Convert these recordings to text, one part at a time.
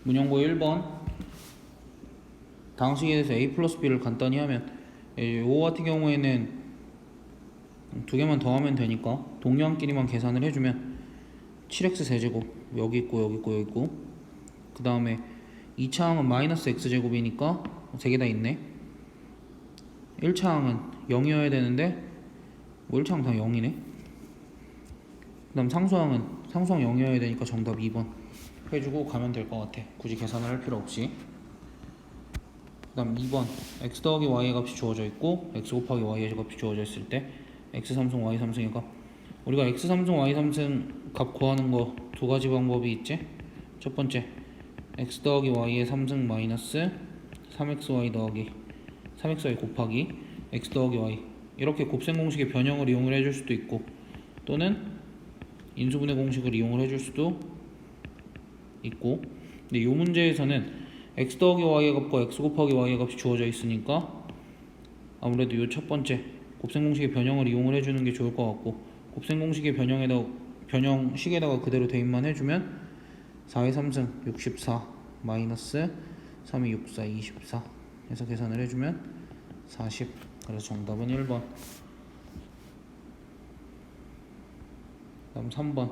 문형보 1번 다항식에 대해서 a 플러스 b를 간단히 하면 요 같은 경우에는 두 개만 더하면 되니까 동량끼리만 계산을 해주면 7x 세제곱 여기 있고 여기 있고 여기 있고 그 다음에 2차 항은 마이너스 x제곱이니까 세 개 다 있네. 1차 항은 0이어야 되는데 뭐 1차 항 다 0이네. 그 다음 상수항은 상수항 0이어야 되니까 정답 2번 해주고 가면 될 것 같아. 굳이 계산을 할 필요 없이. 그 다음 2번 x 더하기 y의 값이 주어져 있고 x 곱하기 y의 값이 주어져 있을 때 x 삼승 y 삼승의 값, 우리가 x 삼승 y 삼승 값 구하는 거 두 가지 방법이 있지. 첫 번째 x 더하기 y의 3승 마이너스 3xy 더하기 3xy 곱하기 x 더하기 y, 이렇게 곱셈 공식의 변형을 이용을 해줄 수도 있고 또는 인수분해 공식을 이용을 해줄 수도 있고, 근데 이 문제에서는 x 더하기 y의 값과 x 곱하기 y의 값이 주어져 있으니까 아무래도 이 첫 번째 곱셈 공식의 변형을 이용을 해주는 게 좋을 것 같고, 곱셈 공식의 변형식에다가 그대로 대입만 해주면 4의 3승 64 마이너스 3의 64 24 해서 계산을 해주면 40. 그래서 정답은 1번. 다음 3번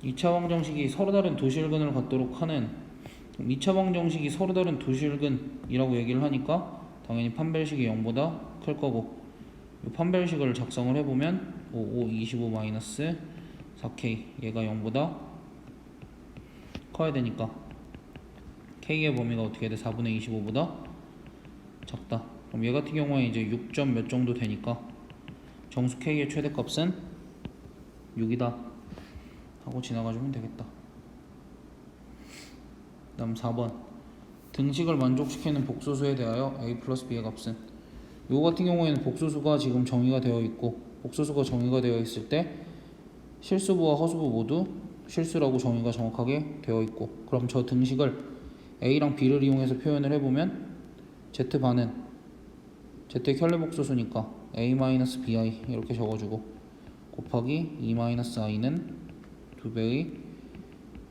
2차 방정식이 서로 다른 도실근을 갖도록 하는, 2차 방정식이 서로 다른 도실근이라고 얘기를 하니까 당연히 판별식이 0보다 클 거고, 이 판별식을 작성을 해보면 5, 25 마이너스 4k 얘가 0보다 커야 되니까 k의 범위가 어떻게 돼? 4분의 25보다 작다. 그럼 얘 같은 경우에 이제 6점 몇 정도 되니까 정수 k의 최대값은 6이다 하고 지나가주면 되겠다. 그 다음 4번 등식을 만족시키는 복소수에 대하여 a 플러스 b의 값은, 요 같은 경우에는 복소수가 지금 정의가 되어 있고, 복소수가 정의가 되어 있을 때 실수부와 허수부 모두 실수라고 정의가 정확하게 되어 있고, 그럼 저 등식을 a랑 b를 이용해서 표현을 해보면 z반은 z의 켤레 복소수니까 a-bi 이렇게 적어주고 곱하기 2-i는 2배의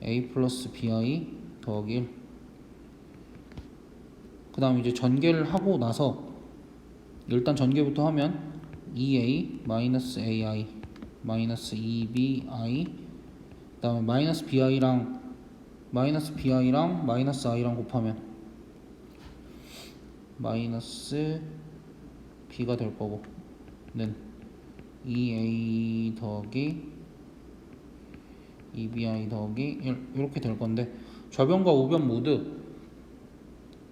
a 플러스 bi 더하기 1. 그 다음 이제 전개를 하고 나서 일단 전개부터 하면 2a 마이너스 ai 마이너스 2bi, 그 다음에 마이너스 bi랑 마이너스 i랑 곱하면 마이너스 b가 될 거고 는 2a 더하기 2bi 더하기 1 이렇게 될 건데, 좌변과 우변 모두,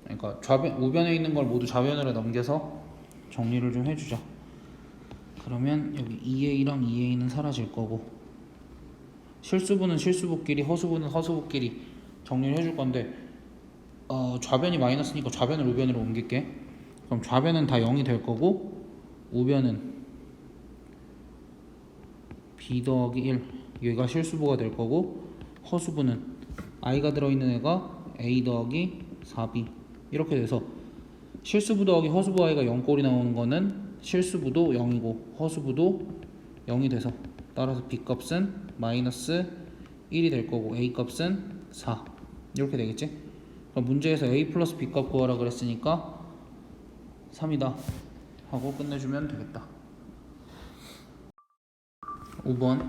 그러니까 우변에 있는 걸 모두 좌변으로 넘겨서 정리를 좀 해주자. 그러면 여기 2a랑 2a는 사라질 거고, 실수부는 실수부끼리 허수부는 허수부끼리 정리를 해줄 건데, 좌변이 마이너스니까 좌변을 우변으로 옮길게. 그럼 좌변은 다 0이 될 거고 우변은 b 더하기 1 얘가 실수부가 될 거고, 허수부는 i가 들어있는 애가 a 더하기 4b 이렇게 돼서 실수부 더하기 허수부 i가 0꼴이 나오는 거는 실수부도 0이고 허수부도 0이 돼서 따라서 b 값은 마이너스 1이 될 거고 a 값은 4 이렇게 되겠지. 그럼 문제에서 a 플러스 b 값 구하라 그랬으니까 3이다 하고 끝내주면 되겠다. 5번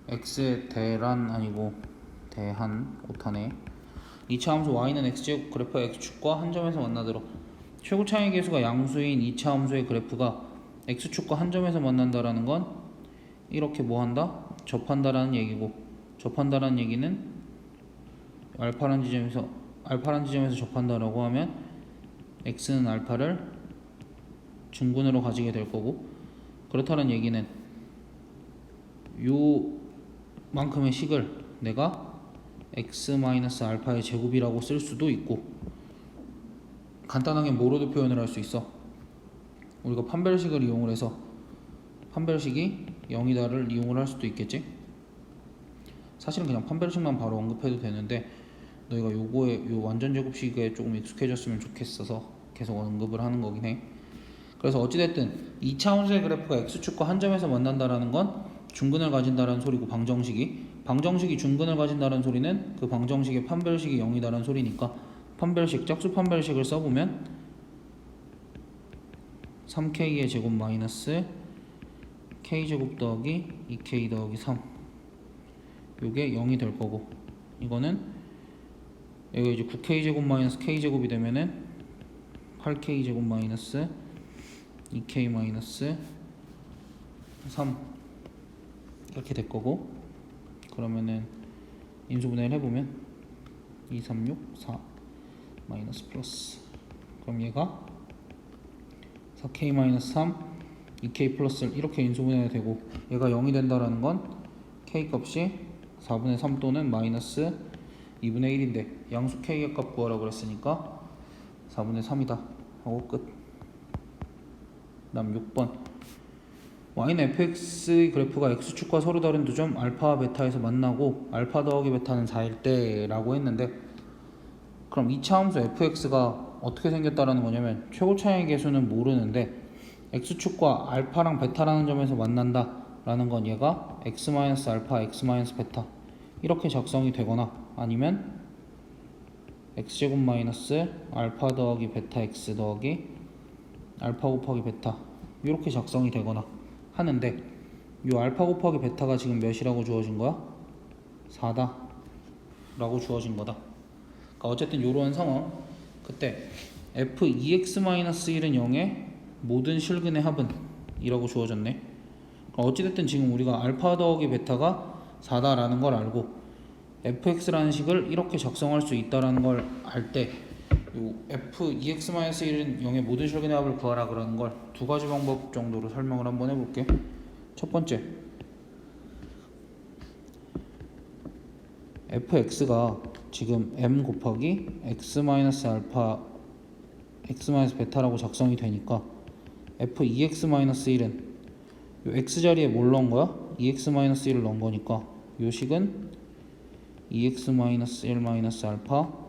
x의 대란 아니고 대한 오타네. 2차 함수 y는 x제곱 그래프의 x축과 한 점에서 만나도록, 최고 차이 계수가 양수인 2차 함수의 그래프가 x축과 한 점에서 만난다라는 건 이렇게 뭐한다? 접한다라는 얘기고, 접한다라는 얘기는 알파란 지점에서 접한다라고 하면 x는 알파를 중근으로 가지게 될 거고, 그렇다는 얘기는 요만큼의 식을 내가 x-알파의 제곱이라고 쓸 수도 있고, 간단하게 뭐로도 표현을 할 수 있어. 우리가 판별식을 이용을 해서 판별식이 0이다를 이용을 할 수도 있겠지. 사실은 그냥 판별식만 바로 언급해도 되는데 너희가 요거에 요 완전 제곱식에 조금 익숙해졌으면 좋겠어서 계속 언급을 하는 거긴 해. 그래서 어찌됐든 2차 함수의 그래프가 x축과 한 점에서 만난다라는 건 중근을 가진다라는 소리고, 방정식이 방정식이 중근을 가진다는 소리는 그 방정식의 판별식이 0이다라는 소리니까 판별식, 짝수 판별식을 써보면 3k의 제곱 마이너스 k제곱 더하기 2k 더하기 3 요게 0이 될 거고, 이거는 여기 이제 9k 제곱 마이너스 k 제곱이 되면은 8k 제곱 마이너스 2k 마이너스 3 이렇게 될 거고, 그러면은 인수분해를 해보면 2, 3, 6, 4 마이너스 플러스, 그럼 얘가 4k 마이너스 3 2k 플러스를 이렇게 인수분해가 되고, 얘가 0이 된다라는 건 k 값이 4분의 3 또는 마이너스 2분의 1인데 양수 k의 값 구하라고 그랬으니까 4분의 3이다 하고 끝. 그 다음 6번, y는 fx의 그래프가 x축과 서로 다른 두 점 알파와 베타에서 만나고 알파 더하기 베타는 4일 때 라고 했는데, 그럼 이 차함수 fx가 어떻게 생겼다라는 거냐면 최고 차이의 개수는 모르는데 x축과 알파랑 베타라는 점에서 만난다 라는 건 얘가 x-알파, x-베타 이렇게 작성이 되거나, 아니면 x제곱 마이너스 알파 더하기 베타 x 더하기 알파 곱하기 베타 이렇게 작성이 되거나 하는데, 이 알파 곱하기 베타가 지금 몇이라고 주어진 거야? 4다 라고 주어진 거다. 그러니까 어쨌든 이러한 상황, 그때 f2x-1은 0의 모든 실근의 합은 이라고 주어졌네. 어찌됐든 지금 우리가 알파 더하기 베타가 4다라는 걸 알고 fx라는 식을 이렇게 작성할 수 있다라는 걸 알 때, 요 f2x-1은 0의 모든 실근의 합을 구하라 그러는 걸 두 가지 방법 정도로 설명을 한번 해볼게. 첫 번째, fx가 지금 m 곱하기 x-알파 x-베타라고 작성이 되니까 f2x-1은 요 x자리에 뭘 넣은 거야? 2x-1을 넣은 거니까 요 식은 2x-1 알파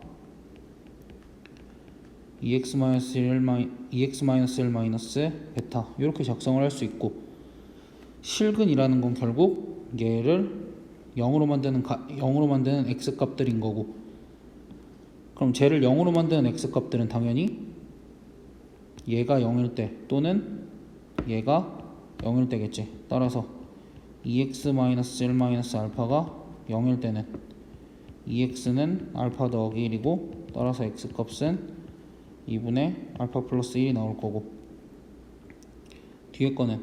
2x-1 베타 이렇게 작성을 할 수 있고, 실근이라는 건 결국 얘를 0으로 만드는 x 값들인 거고, 그럼 쟤를 0으로 만드는 x 값들은 당연히 얘가 0일 때 또는 얘가 0일 때겠지. 따라서 2x-1 알파가 0일 때는 2x는 알파 더하기 1이고, 따라서 x 값은 2분의 알파 플러스 1이 나올 거고, 뒤에 거는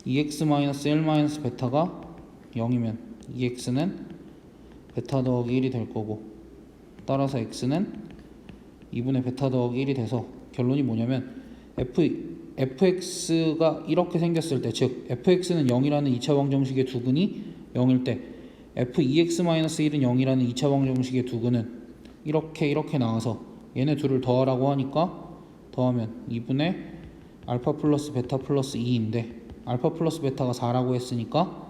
2x-1 베타가 0이면 2x는 베타 더하기 1이 될 거고, 따라서 x는 2분의 베타 더하기 1이 돼서 결론이 뭐냐면 fx가 이렇게 생겼을 때, 즉 fx는 0이라는 2차 방정식의 두근이 0일 때 f2x-1은 0이라는 2차 방정식의 두근은 이렇게 나와서 얘네 둘을 더하라고 하니까 더하면 2분의 알파 플러스 베타 플러스 2인데 알파 플러스 베타가 4라고 했으니까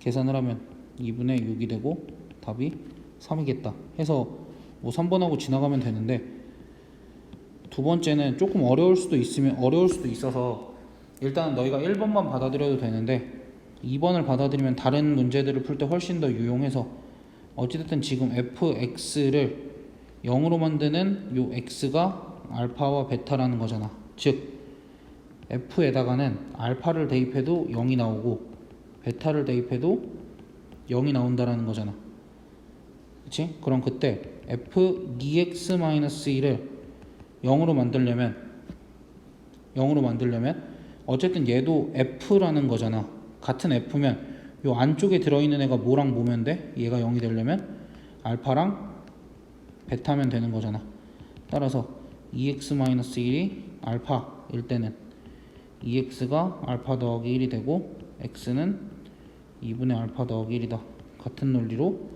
계산을 하면 2분의 6이 되고 답이 3이겠다 해서 뭐 3번하고 지나가면 되는데, 두 번째는 조금 어려울 수도 있어서 일단은 너희가 1번만 받아들여도 되는데 2번을 받아들이면 다른 문제들을 풀 때 훨씬 더 유용해서, 어찌됐든 지금 fx를 0으로 만드는 요 x가 알파와 베타라는 거잖아. 즉 f에다가는 알파를 대입해도 0이 나오고 베타를 대입해도 0이 나온다라는 거잖아. 그치? 그럼 그때 f2x-1을 0으로 만들려면 어쨌든 얘도 f라는 거잖아. 같은 f면 요 안쪽에 들어있는 애가 뭐랑 뭐면 돼? 얘가 0이 되려면 알파랑 베타면 되는 거잖아. 따라서 2x-1이 알파일 때는 2x가 알파 더하기 1이 되고 x는 2분의 알파 더하기 1이다. 같은 논리로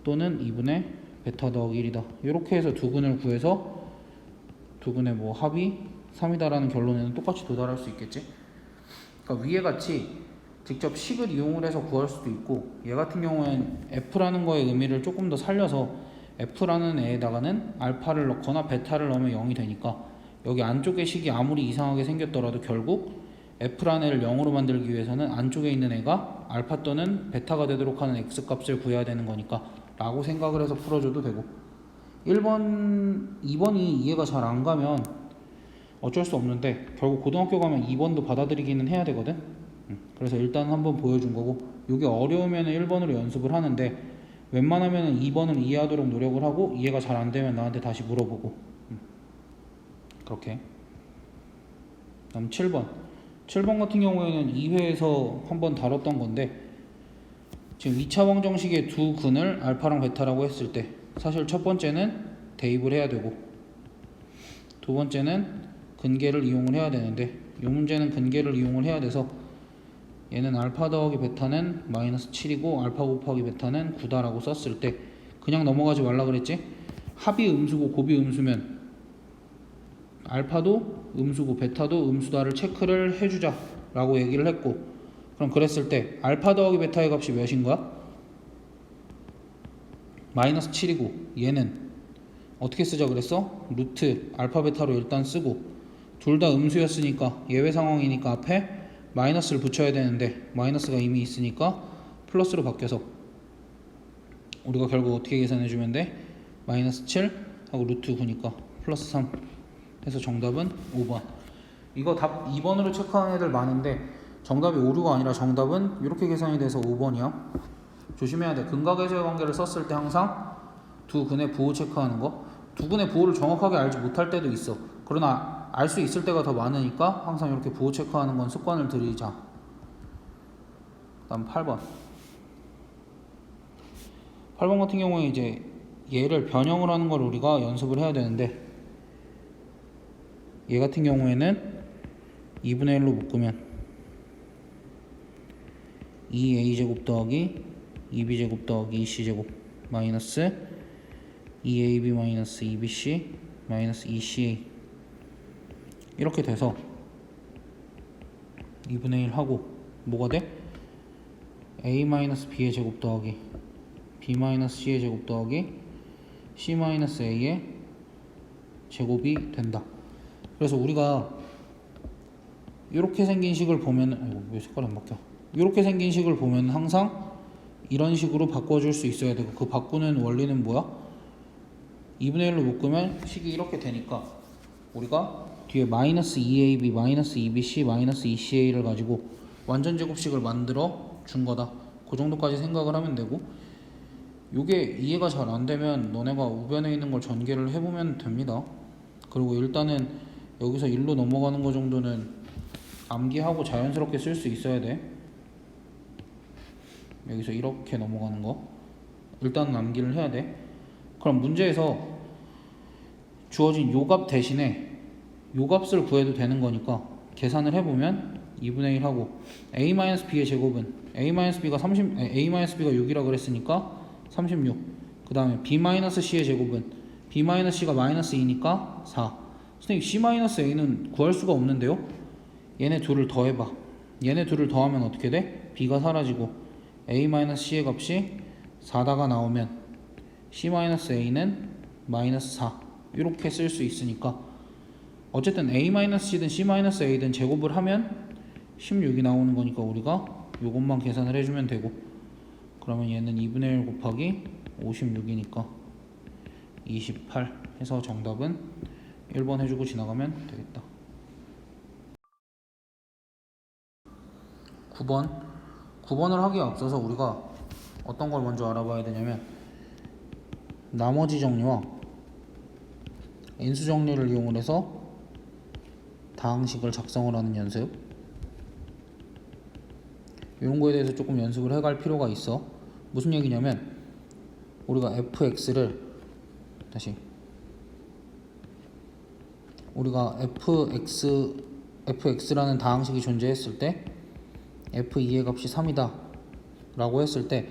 또는 2분의 베타 더하기 1이다. 이렇게 해서 두근을 구해서 두근의 뭐 합이 3이다라는 결론에는 똑같이 도달할 수 있겠지. 그러니까 위에 같이 직접 식을 이용을 해서 구할 수도 있고, 얘 같은 경우엔 f라는 거의 의미를 조금 더 살려서 f라는 애에다가는 알파를 넣거나 베타를 넣으면 0이 되니까 여기 안쪽의 식이 아무리 이상하게 생겼더라도 결국 F라는 애를 0으로 만들기 위해서는 안쪽에 있는 애가 알파 또는 베타가 되도록 하는 X값을 구해야 되는 거니까 라고 생각을 해서 풀어줘도 되고 1번, 2번이 이해가 잘 안 가면 어쩔 수 없는데 결국 고등학교 가면 2번도 받아들이기는 해야 되거든. 그래서 일단 한번 보여준 거고 이게 어려우면 1번으로 연습을 하는데 웬만하면 2번을 이해하도록 노력을 하고 이해가 잘 안 되면 나한테 다시 물어보고 그렇게. 다음 7번 같은 경우에는 2회에서 한번 다뤘던 건데 지금 2차 방정식의 두 근을 알파랑 베타라고 했을 때 사실 첫 번째는 대입을 해야 되고 두 번째는 근계를 이용을 해야 되는데 이 문제는 근계를 이용을 해야 돼서 얘는 알파 더하기 베타는 마이너스 7이고 알파 곱하기 베타는 9다 라고 썼을 때 그냥 넘어가지 말라 그랬지? 합이 음수고 곱이 음수면 알파도 음수고 베타도 음수다를 체크를 해주자 라고 얘기를 했고 그럼 그랬을 때 알파 더하기 베타의 값이 몇인 거야? 마이너스 7이고 얘는 어떻게 쓰자 그랬어? 루트 알파 베타로 일단 쓰고 둘 다 음수였으니까 예외 상황이니까 앞에 마이너스를 붙여야 되는데 마이너스가 이미 있으니까 플러스로 바뀌어서 우리가 결국 어떻게 계산해주면 돼? 마이너스 7 하고 루트 9니까 플러스 3 해서 정답은 5번. 이거 답 2번으로 체크하는 애들 많은데 정답이 오류가 아니라 정답은 이렇게 계산이 돼서 5번이야. 조심해야 돼. 근각에서의 관계를 썼을 때 항상 두 근의 부호 체크하는 거. 두 근의 부호를 정확하게 알지 못할 때도 있어. 그러나 알 수 있을 때가 더 많으니까 항상 이렇게 부호 체크하는 건 습관을 들이자. 다음 8번. 8번 같은 경우에 이제 얘를 변형을 하는 걸 우리가 연습을 해야 되는데 얘 같은 경우에는 2분의 1로 묶으면 2a제곱 더하기 2b제곱 더하기 2c제곱 마이너스 2ab 마이너스 2bc 마이너스 2ca 이렇게 돼서 2분의 1 하고 뭐가 돼? a 마이너스 b의 제곱 더하기 b 마이너스 c의 제곱 더하기 c 마이너스 a의 제곱이 된다. 그래서 우리가 이렇게 생긴 식을 보면 왜 색깔이 안 바뀌어? 이렇게 생긴 식을 보면 항상 이런 식으로 바꿔줄 수 있어야 되고 그 바꾸는 원리는 뭐야? 2분의 1로 묶으면 식이 이렇게 되니까 우리가 뒤에 마이너스 2ab 마이너스 2bc 마이너스 2ca를 가지고 완전 제곱식을 만들어 준 거다. 그 정도까지 생각을 하면 되고 이게 이해가 잘 안 되면 너네가 우변에 있는 걸 전개를 해보면 됩니다. 그리고 일단은 여기서 1로 넘어가는 거 정도는 암기하고 자연스럽게 쓸 수 있어야 돼. 여기서 이렇게 넘어가는 거 일단은 암기를 해야 돼. 그럼 문제에서 주어진 요 값 대신에 요 값을 구해도 되는 거니까 계산을 해보면 2분의 1 하고 a-b의 제곱은 a-b가 6이라 그랬으니까 36. 그 다음에 b-c의 제곱은 b-c가 마이너스 2니까 4. 선생님 c-a는 구할 수가 없는데요? 얘네 둘을 더해봐. 얘네 둘을 더하면 어떻게 돼? b가 사라지고 a-c의 값이 4다가 나오면 c-a는 마이너스 4 이렇게 쓸 수 있으니까 어쨌든 a-c든 c-a든 제곱을 하면 16이 나오는 거니까 우리가 요것만 계산을 해주면 되고 그러면 얘는 2분의 1 곱하기 56이니까 28 해서 정답은 1번 해주고 지나가면 되겠다. 9번을 하기에 앞서서 우리가 어떤 걸 먼저 알아봐야 되냐면 나머지 정리와 인수 정리를 이용을 해서 다항식을 작성을 하는 연습 이런 거에 대해서 조금 연습을 해갈 필요가 있어. 무슨 얘기냐면 우리가 fx를 우리가 fx라는 다항식이 존재했을 때 f2의 값이 3이다 라고 했을 때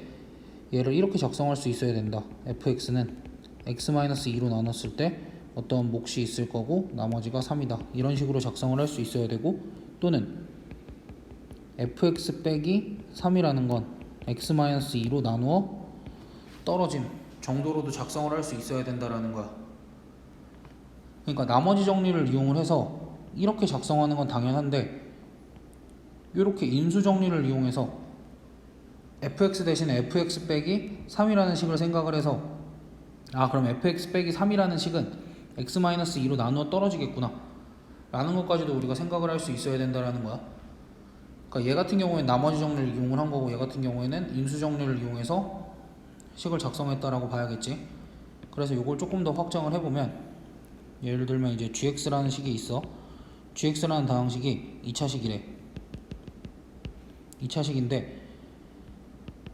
얘를 이렇게 작성할 수 있어야 된다. fx는 x-2로 나눴을 때 어떤 몫이 있을 거고 나머지가 3이다 이런 식으로 작성을 할 수 있어야 되고 또는 fx 빼기 3이라는 건 x-2로 나누어 떨어짐 정도로도 작성을 할 수 있어야 된다라는 거야. 그러니까 나머지 정리를 이용을 해서 이렇게 작성하는 건 당연한데 이렇게 인수 정리를 이용해서 fx 대신에 fx 빼기 3이라는 식을 생각을 해서 그럼 fx 빼기 3이라는 식은 x-2로 나누어 떨어지겠구나 라는 것까지도 우리가 생각을 할 수 있어야 된다라는 거야. 그러니까 얘 같은 경우에는 나머지 정리를 이용을 한 거고 얘 같은 경우에는 인수 정리를 이용해서 식을 작성했다라고 봐야겠지. 그래서 이걸 조금 더 확장을 해보면 예를 들면 이제 gx라는 식이 있어. gx라는 다항식이 2차식이래. 2차식인데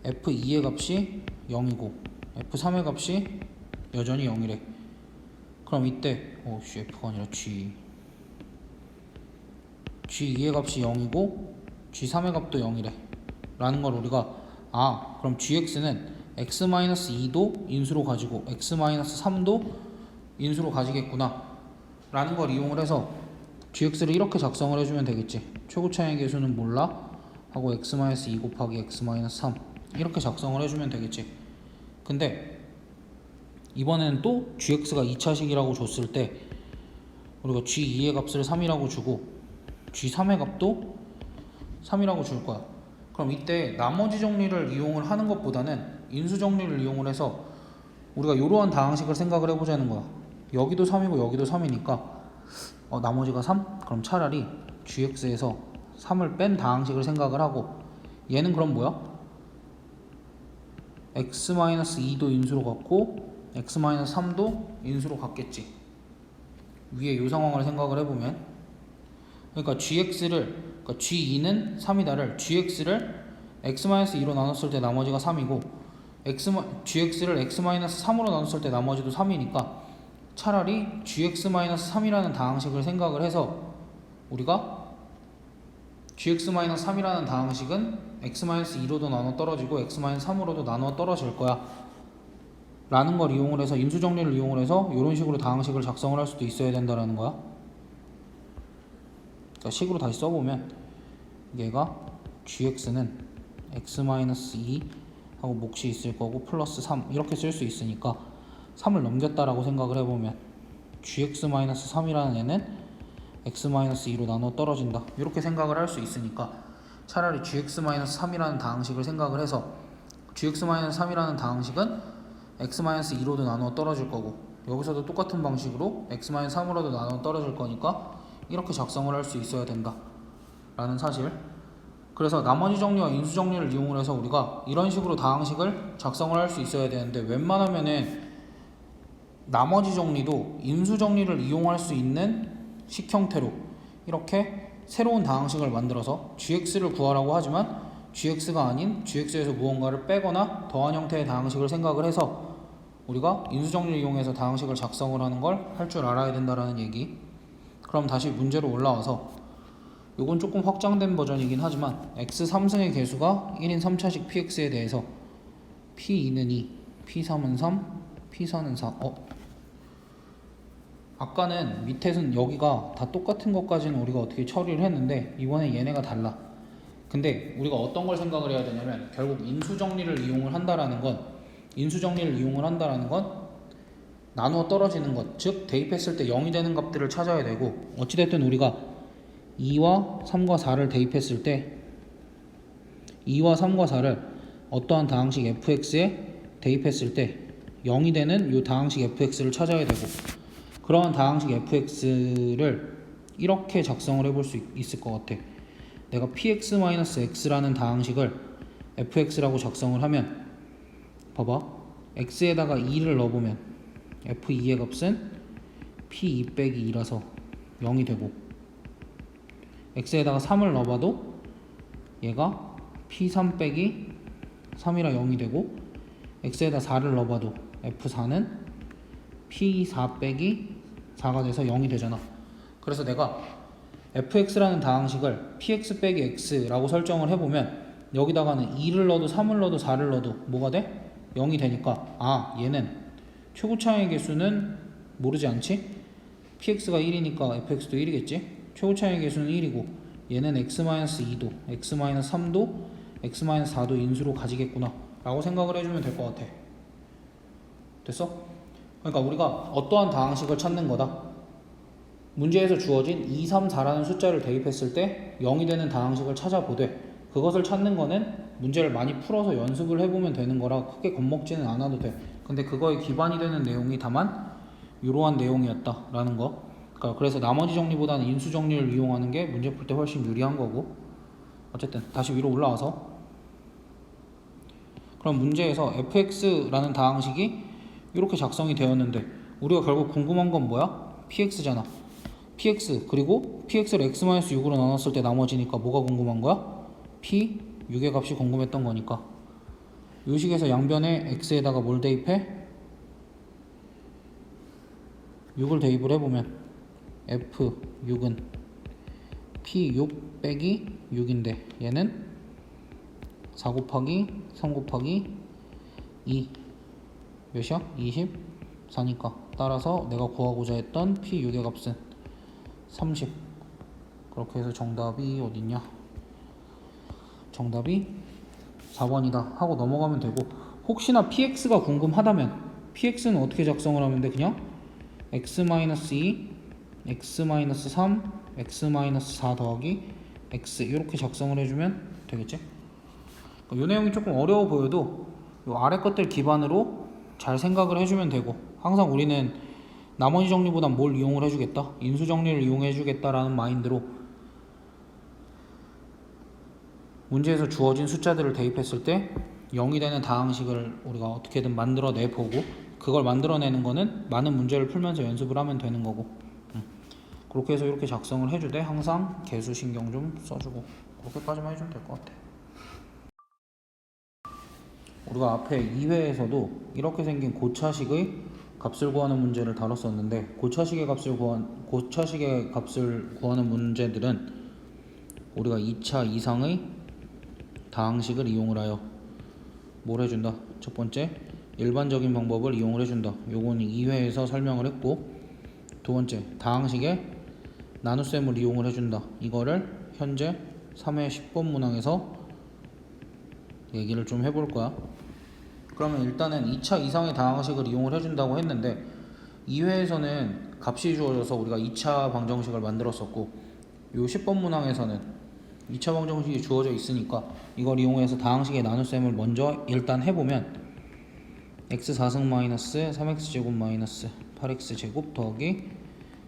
f2의 값이 0이고 f3의 값이 여전히 0이래. 그럼 이때 f가 아니라 g2의 값이 0이고 g3의 값도 0이래 라는 걸 우리가 그럼 gx는 x-2도 인수로 가지고 x-3도 인수로 가지겠구나 라는 걸 이용을 해서 gx를 이렇게 작성을 해주면 되겠지. 최고차의 계수는 몰라 하고 x-2 곱하기 x-3 이렇게 작성을 해주면 되겠지. 근데 이번에는 또 gx가 2차식이라고 줬을 때 우리가 g2의 값을 3이라고 주고 g3의 값도 3이라고 줄 거야. 그럼 이때 나머지 정리를 이용을 하는 것보다는 인수 정리를 이용을 해서 우리가 이러한 다항식을 생각을 해보자는 거야. 여기도 3이고 여기도 3이니까 나머지가 3? 그럼 차라리 gx에서 3을 뺀 다항식을 생각을 하고 얘는 그럼 뭐야? x-2도 인수로 갔고 x-3도 인수로 갔겠지. 위에 이 상황을 생각을 해보면 그러니까 g2는 3이다를 gx를 x-2로 나눴을 때 나머지가 3이고 gx를 x-3으로 나눴을 때 나머지도 3이니까 차라리 gx-3이라는 다항식을 생각을 해서 우리가 gx-3이라는 다항식은 x-2로도 나눠 떨어지고 x-3으로도 나눠 떨어질 거야 라는 걸 이용을 해서 인수정리를 이용을 해서 이런 식으로 다항식을 작성을 할 수도 있어야 된다라는 거야. 그러니까 식으로 다시 써보면 얘가 gx는 x-2 하고 몫이 있을 거고 플러스 3 이렇게 쓸 수 있으니까 3을 넘겼다라고 생각을 해보면 gx-3이라는 애는 x-2로 나눠 떨어진다 이렇게 생각을 할 수 있으니까 차라리 gx-3이라는 다항식을 생각을 해서 gx-3이라는 다항식은 x-2로도 나눠 떨어질 거고 여기서도 똑같은 방식으로 x-3으로도 나눠 떨어질 거니까 이렇게 작성을 할 수 있어야 된다 라는 사실. 그래서 나머지 정리와 인수 정리를 이용을 해서 우리가 이런 식으로 다항식을 작성을 할 수 있어야 되는데 웬만하면은 나머지 정리도 인수 정리를 이용할 수 있는 식 형태로 이렇게 새로운 다항식을 만들어서 gx를 구하라고 하지만 gx가 아닌 gx에서 무언가를 빼거나 더한 형태의 다항식을 생각을 해서 우리가 인수 정리를 이용해서 다항식을 작성을 하는 걸 할 줄 알아야 된다라는 얘기. 그럼 다시 문제로 올라와서 요건 조금 확장된 버전이긴 하지만 x3승의 개수가 1인 3차식 px에 대해서 p2는 2, p3은 3, p4는 4 아까는 밑에는 여기가 다 똑같은 것까지는 우리가 어떻게 처리를 했는데 이번에 얘네가 달라. 근데 우리가 어떤 걸 생각을 해야 되냐면 결국 인수정리를 이용을 한다라는 건 나누어 떨어지는 것, 즉 대입했을 때 0이 되는 값들을 찾아야 되고 어찌됐든 우리가 2와 3과 4를 대입했을 때 2와 3과 4를 어떠한 다항식 fx에 대입했을 때 0이 되는 이 다항식 fx를 찾아야 되고 그러한 다항식 fx를 이렇게 작성을 해볼 수 있을 것 같아. 내가 px-x라는 다항식을 fx라고 작성을 하면 봐봐 x에다가 2를 넣어보면 f2의 값은 p2 빼기 2라서 0이 되고 x에다가 3을 넣어봐도 얘가 p3 빼기 3이라 0이 되고 x에다 4를 넣어봐도 f4는 p4 빼기 4가 돼서 0이 되잖아. 그래서 내가 fx라는 다항식을 px 빼기 x라고 설정을 해보면 여기다가는 2를 넣어도 3을 넣어도 4를 넣어도 뭐가 돼? 0이 되니까 얘는 최고차의 개수는 모르지 않지? px가 1이니까 fx도 1이겠지? 최고차의 개수는 1이고 얘는 x-2도 x-3도 x-4도 인수로 가지겠구나 라고 생각을 해주면 될 것 같아. 됐어? 그러니까 우리가 어떠한 다항식을 찾는 거다. 문제에서 주어진 2, 3, 4라는 숫자를 대입했을 때 0이 되는 다항식을 찾아보되 그것을 찾는 거는 문제를 많이 풀어서 연습을 해보면 되는 거라 크게 겁먹지는 않아도 돼. 근데 그거에 기반이 되는 내용이 다만 이러한 내용이었다라는 거. 그러니까 그래서 나머지 정리보다는 인수 정리를 이용하는 게 문제 풀 때 훨씬 유리한 거고. 어쨌든 다시 위로 올라와서 그럼 문제에서 fx라는 다항식이 이렇게 작성이 되었는데 우리가 결국 궁금한 건 뭐야? px잖아. px 그리고 px를 x-6으로 나눴을 때 나머지니까 뭐가 궁금한 거야? p 6의 값이 궁금했던 거니까 이 식에서 양변에 x에다가 뭘 대입해? 6을 대입을 해보면 f6은 p6 빼기 6인데 얘는 4 곱하기 3 곱하기 2 몇이야? 24니까 따라서 내가 구하고자 했던 p6의 값은 30. 그렇게 해서 정답이 어딨냐? 정답이 4번이다 하고 넘어가면 되고, 혹시나 px가 궁금하다면 px는 어떻게 작성을 하면 돼? 그냥 x-2 x-3 x-4 더하기 x 이렇게 작성을 해주면 되겠지? 이 내용이 조금 어려워 보여도 이 아래 것들 기반으로 잘 생각을 해주면 되고, 항상 우리는 나머지 정리보단 뭘 이용을 해주겠다? 인수 정리를 이용해 주겠다라는 마인드로 문제에서 주어진 숫자들을 대입했을 때 0이 되는 다항식을 우리가 어떻게든 만들어내 보고, 그걸 만들어내는 거는 많은 문제를 풀면서 연습을 하면 되는 거고, 그렇게 해서 이렇게 작성을 해주되 항상 개수 신경 좀 써주고, 그렇게까지만 해주면 될 것 같아. 우리가 앞에 2회에서도 이렇게 생긴 고차식의 값을 구하는 문제를 다뤘었는데, 고차식의 값을 구하는 문제들은 우리가 2차 이상의 다항식을 이용을 하여 뭘 해준다? 첫 번째, 일반적인 방법을 이용을 해준다. 요거는 2회에서 설명을 했고, 두 번째, 다항식의 나눗셈을 이용을 해준다. 이거를 현재 3회 10번 문항에서 얘기를 좀 해볼 거야. 그러면 일단은 2차 이상의 다항식을 이용을 해준다고 했는데, 2회에서는 값이 주어져서 우리가 2차 방정식을 만들었었고, 요 10번 문항에서는 2차 방정식이 주어져 있으니까 이걸 이용해서 다항식의 나눗셈을 먼저 일단 해보면 x 4승 마이너스 3x 제곱 마이너스 8x 제곱 더하기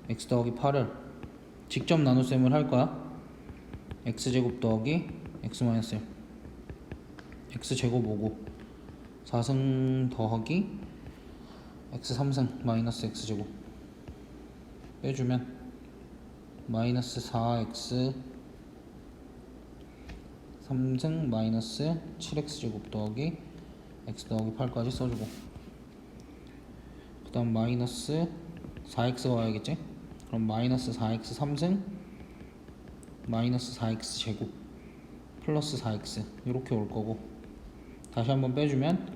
x 더하기 8을 직접 나눗셈을 할 거야. x 제곱 더하기 x 마이너스 1 x 제곱 오고 4승 더하기 x 3승 마이너스 x 제곱 빼주면 마이너스 4x 3승 마이너스 7x 제곱 더하기 x 더하기 8까지 써주고, 그 다음 마이너스 4x가 와야겠지? 그럼 마이너스 4x 3승 마이너스 4x 제곱 플러스 4x 이렇게 올 거고, 다시 한번 빼주면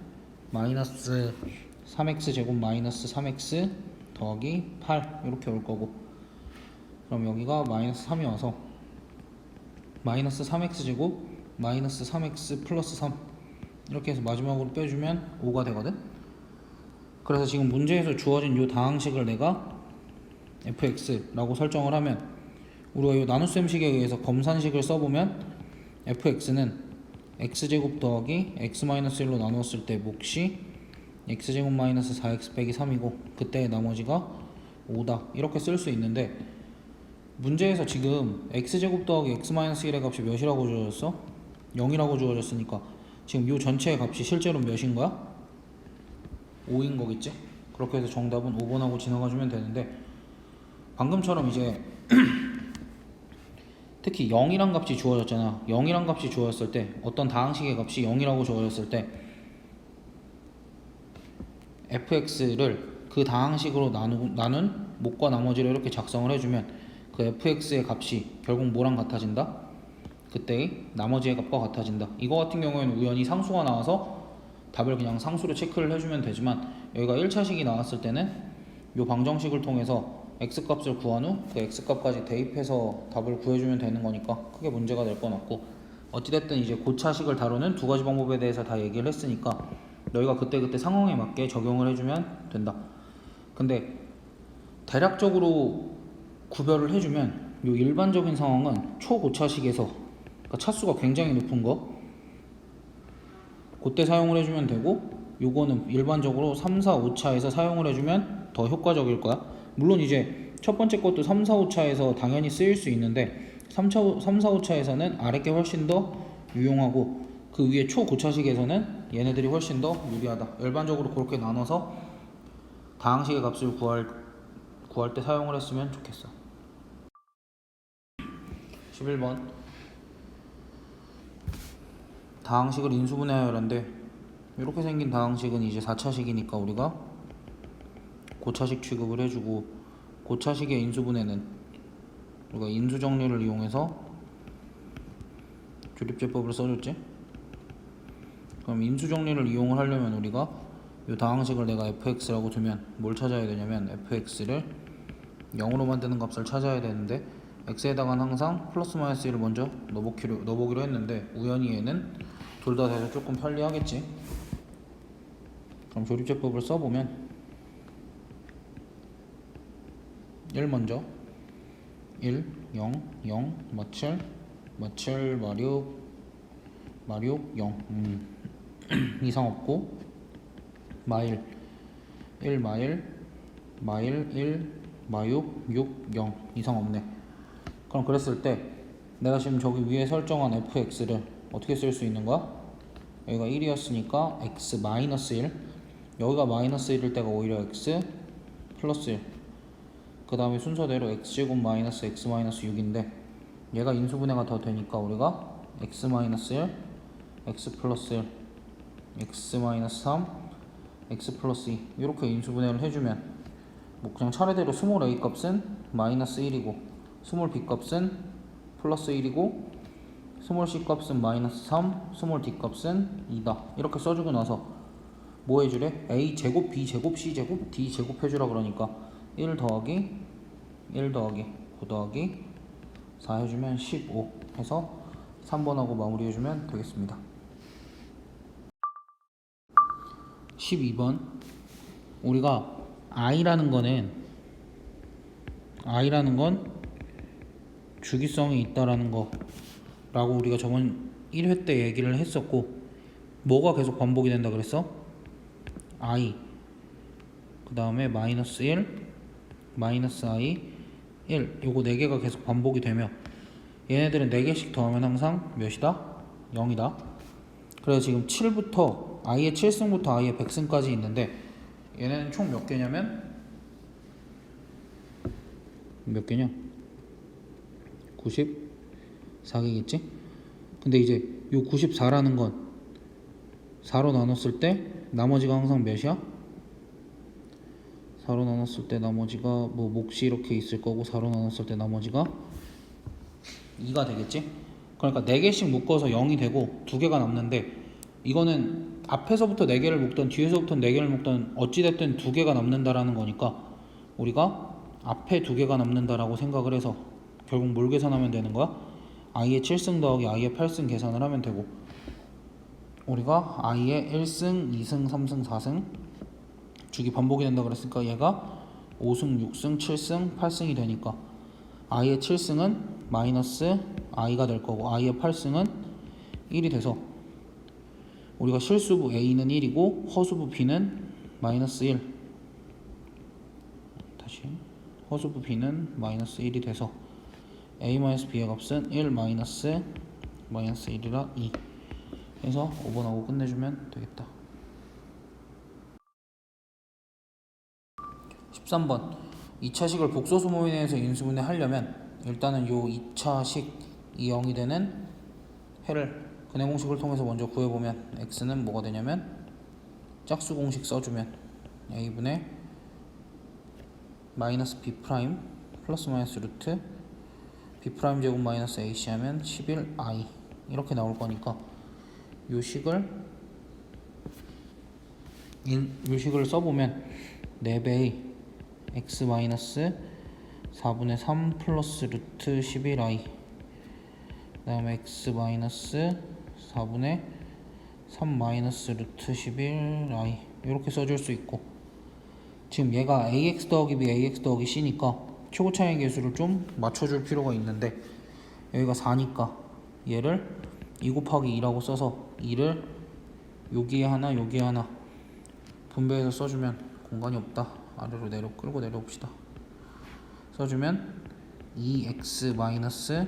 마이너스 3x 제곱 마이너스 3x 더하기 8 이렇게 올 거고, 그럼 여기가 마이너스 3이 와서 마이너스 3x 제곱 마이너스 3x 플러스 3 이렇게 해서 마지막으로 빼주면 5가 되거든. 그래서 지금 문제에서 주어진 이 다항식을 내가 fx라고 설정을 하면, 우리가 이 나눗셈식에 의해서 검산식을 써보면 fx는 x제곱 더하기 x-1로 나누었을 때 몫이 x제곱 마이너스 4x 빼기 3이고 그때 나머지가 5다 이렇게 쓸 수 있는데, 문제에서 지금 x제곱 더하기 x-1의 값이 몇이라고 주어졌어? 0이라고 주어졌으니까 지금 이 전체의 값이 실제로 몇인 거야? 5인 거겠지? 그렇게 해서 정답은 5번하고 지나가주면 되는데, 방금처럼 이제 특히 0이란 값이 주어졌잖아. 0이란 값이 주어졌을 때, 어떤 다항식의 값이 0이라고 주어졌을 때 fx를 그 다항식으로 나눈 몫과 나머지를 이렇게 작성을 해주면 그 fx의 값이 결국 뭐랑 같아진다? 그때의 나머지의 값과 같아진다. 이거 같은 경우에는 우연히 상수가 나와서 답을 그냥 상수로 체크를 해주면 되지만, 여기가 1차식이 나왔을 때는 이 방정식을 통해서 x값을 구한 후 그 x값까지 대입해서 답을 구해주면 되는 거니까 크게 문제가 될 건 없고, 어찌됐든 이제 고차식을 다루는 두 가지 방법에 대해서 다 얘기를 했으니까 너희가 그때그때 상황에 맞게 적용을 해주면 된다. 근데 대략적으로 구별을 해주면 요 일반적인 상황은 초고차식에서 그러니까 차수가 굉장히 높은 거 그때 사용을 해주면 되고, 요거는 일반적으로 3, 4, 5차에서 사용을 해주면 더 효과적일 거야. 물론 이제 첫 번째 것도 3, 4, 5차에서 당연히 쓰일 수 있는데 3, 4, 5차에서는 아래 게 훨씬 더 유용하고 그 위에 초고차식에서는 얘네들이 훨씬 더 유리하다. 일반적으로 그렇게 나눠서 다항식의 값을 구할 때 사용을 했으면 좋겠어. 11번 다항식을 인수분해하여라인데, 이렇게 생긴 다항식은 이제 4차식이니까 우리가 고차식 취급을 해주고, 고차식의 인수분해는 우리가 인수정리를 이용해서 조립제법을 써줬지. 그럼 인수정리를 이용을 하려면 우리가 이 다항식을 내가 fx라고 두면 뭘 찾아야 되냐면 fx를 0으로 만드는 값을 찾아야 되는데, x에다가는 항상 플러스 마이너스 1을 먼저 넣어보기로 했는데 우연히 얘는 둘 다 돼서 조금 편리하겠지. 그럼 조립제법을 써보면 1 먼저 1, 0, 0, 마7, 6, 0 이상 없고, 마일 1, 마일 1, 마6, 6, 0 이상 없네. 그럼 그랬을 때 내가 지금 저기 위에 설정한 fx를 어떻게 쓸 수 있는 거야? 여기가 1이었으니까 x 마이너스 1, 여기가 마이너스 1일 때가 오히려 x 플러스 1, 그 다음에 순서대로 x제곱 마이너스 x 마이너스 6인데 얘가 인수분해가 더 되니까 우리가 x 마이너스 1, x 플러스 1, x 마이너스 3, x 플러스 2 이렇게 인수분해를 해주면 뭐 그냥 차례대로 스몰 a 값은 마이너스 1이고 스몰 b 값은 플러스 1이고 스몰 c 값은 마이너스 3, 스몰 d 값은 2다 이렇게 써주고 나서 뭐 해주래? a 제곱, b 제곱, c 제곱, d 제곱 해주라. 그러니까 1 더하기 1 더하기 9 더하기 4 해주면 15 해서 3번하고 마무리 해주면 되겠습니다. 12번 우리가 i라는 건 주기성이 있다라는 거 라고 우리가 저번 1회 때 얘기를 했었고, 뭐가 계속 반복이 된다 그랬어? i 그 다음에 마이너스 1, 마이너스 i, 1 요거 4개가 계속 반복이 되며 얘네들은 4개씩 더하면 항상 몇이다? 0이다. 그래서 지금 7부터 i의 7승부터 i의 100승까지 있는데 얘네는 총 몇 개냐면 몇 개냐? 94개겠지? 근데 이제 요 94라는 건 4로 나눴을 때 나머지가 항상 몇이야? 4로 나눴을 때 나머지가 뭐 몫이 이렇게 있을 거고 4로 나눴을 때 나머지가 2가 되겠지? 그러니까 4개씩 묶어서 0이 되고 2개가 남는데, 이거는 앞에서부터 4개를 묶던 뒤에서부터 4개를 묶던 어찌됐든 2개가 남는다라는 거니까 우리가 앞에 2개가 남는다라고 생각을 해서 결국 뭘 계산하면 되는 거야? i의 7승 더하기 i의 8승 계산을 하면 되고, 우리가 i의 1승, 2승, 3승, 4승 주기 반복이 된다 그랬으니까 얘가 5승, 6승, 7승, 8승이 되니까 i의 7승은 마이너스 i가 될 거고 i의 8승은 1이 돼서 우리가 실수부 a는 1이고 허수부 b는 마이너스 1, 다시 허수부 b는 마이너스 1이 돼서 a-b의 값은 1 마이너스 1이라 2 해서 5번하고 끝내주면 되겠다. 13번 2차식을 복소수 모임에서 인수분해 하려면 일단은 요 2차식 이 0이 되는 해를 근해 공식을 통해서 먼저 구해보면 x는 뭐가 되냐면 짝수 공식 써주면 a분의 마이너스 b 프라임 플러스 마이너스 루트 b 프라임 제곱 마이너스 ac 하면 11i 이렇게 나올 거니까 요 식을 써보면 4배의 x 마이너스 4분의 3 플러스 루트 11i 그 다음에 x 마이너스 4분의 3 마이너스 루트 11i 이렇게 써줄 수 있고, 지금 얘가 ax 더하기 b ax 더하기 c니까 최고 차이 계수를 좀 맞춰줄 필요가 있는데 여기가 4니까 얘를 2 곱하기 2라고 써서 2를 여기에 하나 여기에 하나 분배해서 써주면 공간이 없다. 아래로 끌고 내려옵시다. 써주면 2x 마이너스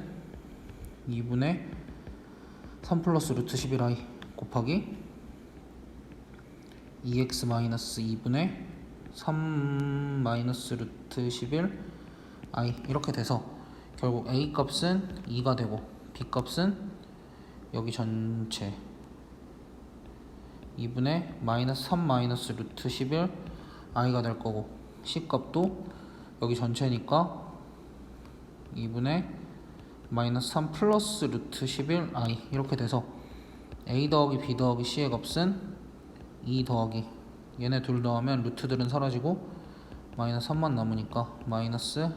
2분의 3 플러스 루트 11i 곱하기 2x 마이너스 2분의 3 마이너스 루트 11i 이렇게 돼서 결국 a 값은 2가 되고 b 값은 여기 전체 2분의 마이너스 3 마이너스 루트 11i가 될 거고 c 값도 여기 전체니까 2분의 마이너스 3 플러스 루트 11i 이렇게 돼서 a 더하기 b 더하기 c의 값은 2 더하기 얘네 둘 더하면 루트들은 사라지고 마이너스 3만 남으니까 마이너스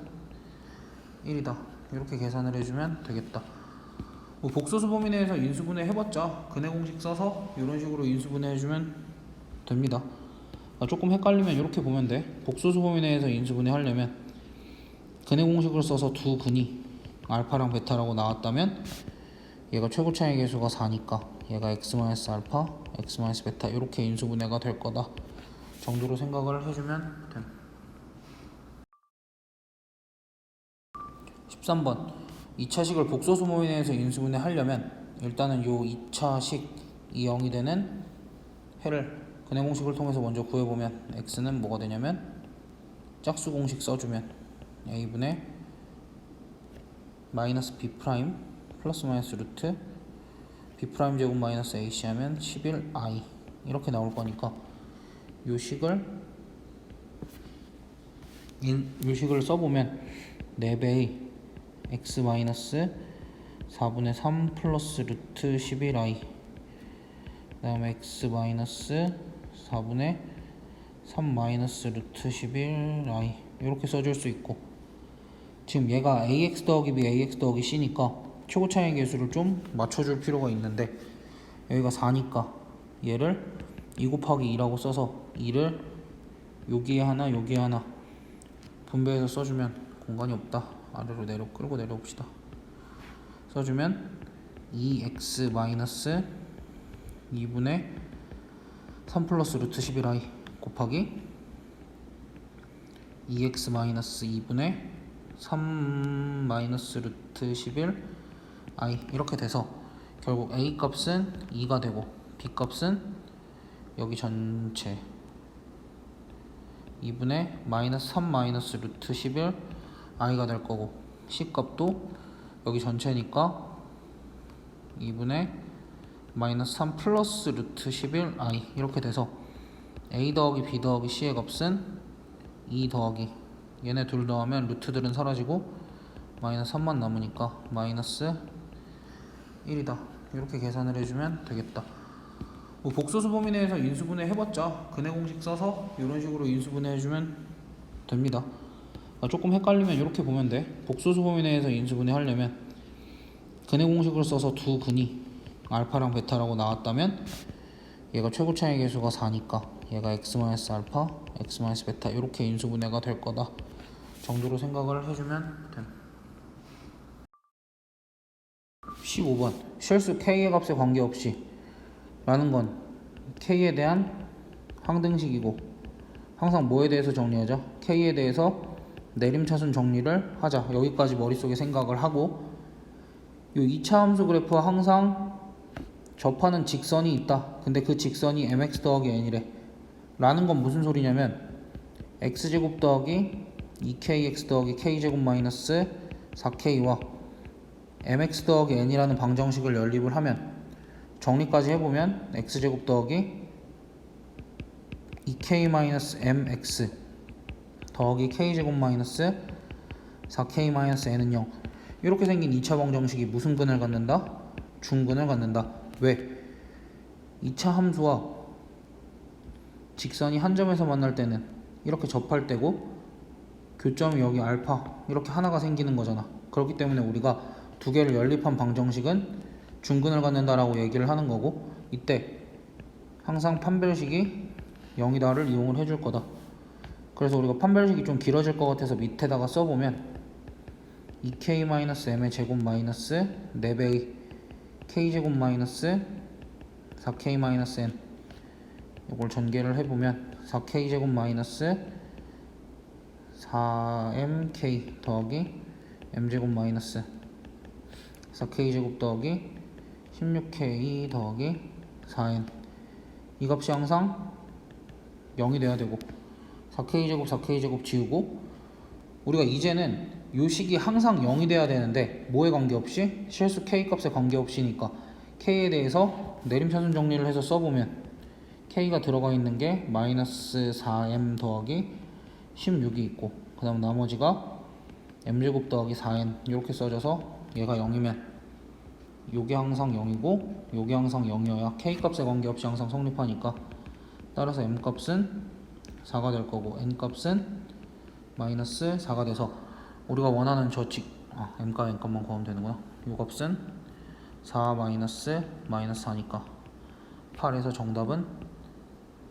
1이다. 이렇게 계산을 해주면 되겠다. 뭐 복소수 범위 내에서 인수분해 해봤자 근해 공식 써서 이런 식으로 인수분해 해주면 됩니다. 조금 헷갈리면 이렇게 보면 돼. 복소수 범위 내에서 인수분해 하려면 근해 공식을 써서 두 근이 알파랑 베타라고 나왔다면 얘가 최고 차이 계수가 4니까 얘가 x-알파, x-베타 이렇게 인수분해가 될 거다 정도로 생각을 해주면 됨. 13번 2차식을 복소수 범위 내에서 인수분해 하려면 일단은 요 2차식이 0이 되는 해를 근해 공식을 통해서 먼저 구해보면 x는 뭐가 되냐면 짝수 공식 써주면 a분의 마이너스 b 프라임 플러스 마이너스 루트 b 프라임 제곱 마이너스 ac 하면 11i 이렇게 나올 거니까 요 식을 써보면 4배의 x 마이너스 4분의 3 플러스 루트 11i 그 다음에 x 마이너스 4분의 3 마이너스 루트 11i 이렇게 써줄 수 있고 지금 얘가 ax 더하기 b ax 더하기 c니까 최고 차이 계수를 좀 맞춰줄 필요가 있는데 여기가 4니까 얘를 2 곱하기 2라고 써서 2를 여기에 하나 여기에 하나 분배해서 써주면 공간이 없다. 아래로 끌고 내려옵시다. 써주면 2x 마이너스 2분의 3 플러스 루트 11i 곱하기 2x 마이너스 2분의 3 마이너스 루트 11i 이렇게 돼서 결국 a 값은 2가 되고 b 값은 여기 전체 2분의 마이너스 3 마이너스 루트 11i가 될 거고 c 값도 여기 전체니까 2분의 마이너스 3 플러스 루트 11i 이렇게 돼서 a 더하기 b 더하기 c의 값은 2 더하기 얘네 둘 더하면 루트들은 사라지고 마이너스 3만 남으니까 마이너스 1이다. 이렇게 계산을 해주면 되겠다. 뭐 복소수 범위 내에서 인수분해 해봤자 근해 공식 써서 이런 식으로 인수분해 해주면 됩니다. 조금 헷갈리면 이렇게 보면 돼. 복소수 범위 내에서 인수분해 하려면 근해 공식을 써서 두 근이 알파랑 베타라고 나왔다면 얘가 최고 차이 계수가 4니까 얘가 x-알파, x-베타 이렇게 인수분해가 될 거다 정도로 생각을 해주면 됨. 15번 실수 k의 값에 관계없이 라는 건 k에 대한 항등식이고 항상 뭐에 대해서 정리하자? k에 대해서 내림차순 정리를 하자. 여기까지 머릿속에 생각을 하고 요 2차 함수 그래프와 항상 접하는 직선이 있다. 근데 그 직선이 mx 더하기 n이래. 라는 건 무슨 소리냐면 x제곱 더하기 2kx 더하기 k제곱 마이너스 4k와 mx 더하기 n이라는 방정식을 연립을 하면 정리까지 해보면 x제곱 더하기 2k-mx 더하기 k제곱 마이너스 4k-n은 0 이렇게 생긴 2차 방정식이 무슨 근을 갖는다? 중근을 갖는다. 왜? 2차 함수와 직선이 한 점에서 만날 때는 이렇게 접할 때고 교점이 여기 알파 이렇게 하나가 생기는 거잖아. 그렇기 때문에 우리가 두 개를 연립한 방정식은 중근을 갖는다라고 얘기를 하는 거고 이때 항상 판별식이 0이다를 이용을 해줄 거다. 그래서 우리가 판별식이 좀 길어질 것 같아서 밑에다가 써보면 2k-m의 제곱 마이너스 4배의 k제곱 마이너스 4k-n 이걸 전개를 해보면 4k 제곱 마이너스 4mk 더하기 m제곱 마이너스 4k 제곱 더하기 16k 더하기 4n 이 값이 항상 0이 돼야 되고 4k 제곱 4k 제곱 지우고 우리가 이제는 요 식이 항상 0이 돼야 되는데 뭐에 관계없이 실수 k 값에 관계없이니까 k에 대해서 내림차순 정리를 해서 써보면 k가 들어가 있는 게 마이너스 4m 더하기 16이 있고 그 다음 나머지가 m제곱 더하기 4n 이렇게 써져서 얘가 0이면 요게 항상 0이고 요게 항상 0이어야 k값에 관계없이 항상 성립하니까 따라서 m값은 4가 될 거고 n값은 마이너스 4가 돼서 우리가 원하는 m값 n값만 구하면 되는구나. 요 값은 4 마이너스 4니까 8에서 정답은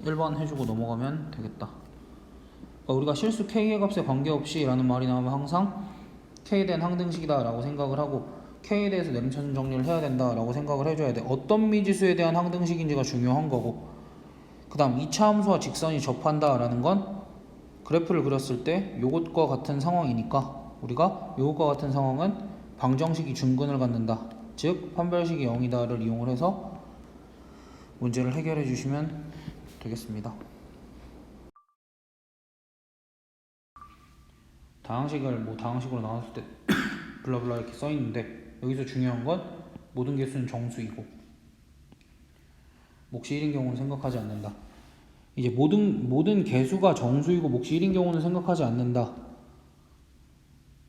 1번 해주고 넘어가면 되겠다. 그러니까 우리가 실수 k의 값에 관계없이 라는 말이 나오면 항상 k에 대한 항등식이다 라고 생각을 하고 k에 대해서 내림차순 정리를 해야 된다 라고 생각을 해줘야 돼. 어떤 미지수에 대한 항등식인지가 중요한 거고 그 다음 2차 함수와 직선이 접한다 라는 건 그래프를 그렸을 때 요것과 같은 상황이니까 우리가 요것과 같은 상황은 방정식이 중근을 갖는다. 즉 판별식이 0이다를 이용을 해서 문제를 해결해 주시면 되겠습니다. 다항식을 다항식으로 나눴을 때 블라블라 이렇게 써 있는데 여기서 중요한 건 모든 개수는 정수이고 몫이 1인 경우는 생각하지 않는다. 이제 모든 개수가 정수이고 몫이 1인 경우는 생각하지 않는다.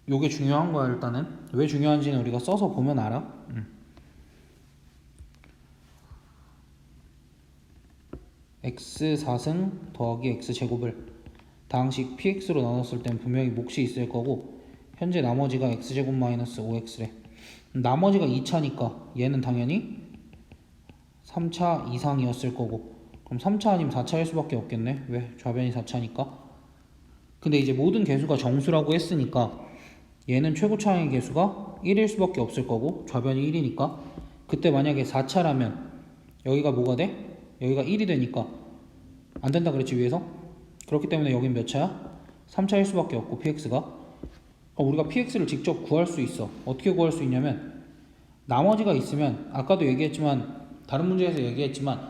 요게 중요한 거야. 일단은 왜 중요한지는 우리가 써서 보면 알아. x4승 더하기 x제곱을 다항식 px로 나눴을 땐 분명히 몫이 있을 거고 현재 나머지가 x제곱 마이너스 5x래. 나머지가 2차니까 얘는 당연히 3차 이상이었을 거고 그럼 3차 아니면 4차일 수밖에 없겠네. 왜? 좌변이 4차니까. 근데 이제 모든 개수가 정수라고 했으니까 얘는 최고차항의 개수가 1일 수밖에 없을 거고 좌변이 1이니까 그때 만약에 4차라면 여기가 뭐가 돼? 여기가 1이 되니까 안 된다 그랬지 위에서? 그렇기 때문에 여긴 몇 차야? 3차일 수밖에 없고 px가 우리가 px를 직접 구할 수 있어. 어떻게 구할 수 있냐면 나머지가 있으면 아까도 얘기했지만 다른 문제에서 얘기했지만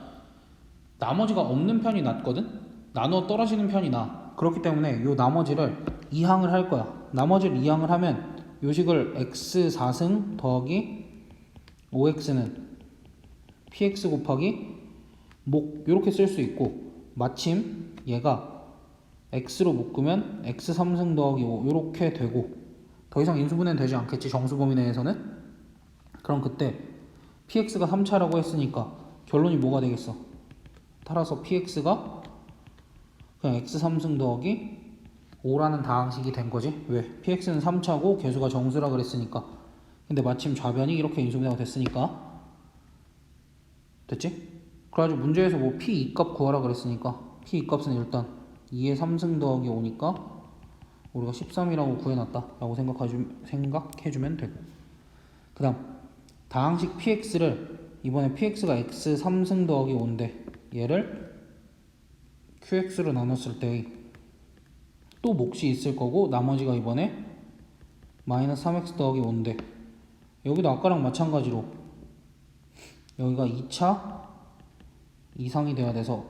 나머지가 없는 편이 낫거든? 나누어 떨어지는 편이 나. 그렇기 때문에 요 나머지를 2항을 할 거야. 나머지를 2항을 하면 요 식을 x4승 더하기 5x는 px 곱하기 목 요렇게 쓸 수 있고 마침 얘가 x로 묶으면 x3승 더하기 5 요렇게 되고 더 이상 인수분해는 되지 않겠지 정수 범위 내에서는. 그럼 그때 px가 3차라고 했으니까 결론이 뭐가 되겠어? 따라서 px가 그냥 x3승 더하기 5라는 다항식이 된 거지. 왜? px는 3차고 개수가 정수라 그랬으니까. 근데 마침 좌변이 이렇게 인수분해가 됐으니까 됐지? 그래가지고 문제에서 뭐 p 2값 구하라 그랬으니까 p 2값은 일단 2의 3승 더하기 5니까 우리가 13이라고 구해놨다 라고 생각해주면 되고 그 다음 다항식 px를 이번에 px가 x3승 더하기 5인데 얘를 qx로 나눴을 때 또 몫이 있을 거고 나머지가 이번에 마이너스 3x 더하기 5인데 여기도 아까랑 마찬가지로 여기가 2차 이상이 돼야 돼서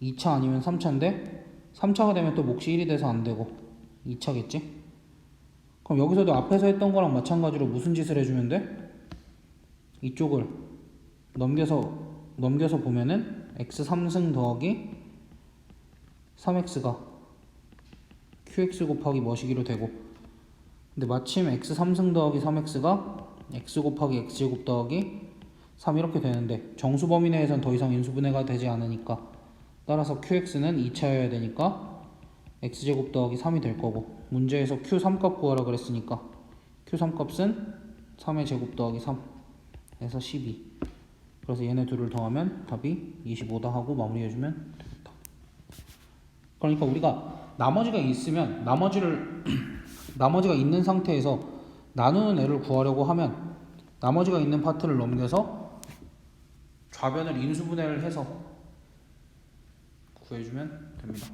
2차 아니면 3차인데 3차가 되면 또 몫이 1이 돼서 안 되고 2차겠지? 그럼 여기서도 앞에서 했던 거랑 마찬가지로 무슨 짓을 해주면 돼? 이쪽을 넘겨서 보면은 x3승 더하기 3x가 qx 곱하기 뭐시기로 되고 근데 마침 x3승 더하기 3x가 x 곱하기 x제곱 더하기 3 이렇게 되는데 정수 범위 내에선 더 이상 인수분해가 되지 않으니까 따라서 qx는 2차여야 되니까 x제곱 더하기 3이 될 거고 문제에서 q3 값 구하라 그랬으니까 q3 값은 3의 제곱 더하기 3에서 12 그래서 얘네 둘을 더하면 답이 25다 하고 마무리해주면 됩니다. 그러니까 우리가 나머지가 있으면 나머지가 있는 상태에서 나누는 애를 구하려고 하면 나머지가 있는 파트를 넘겨서 좌변을 인수분해를 해서 구해주면 됩니다.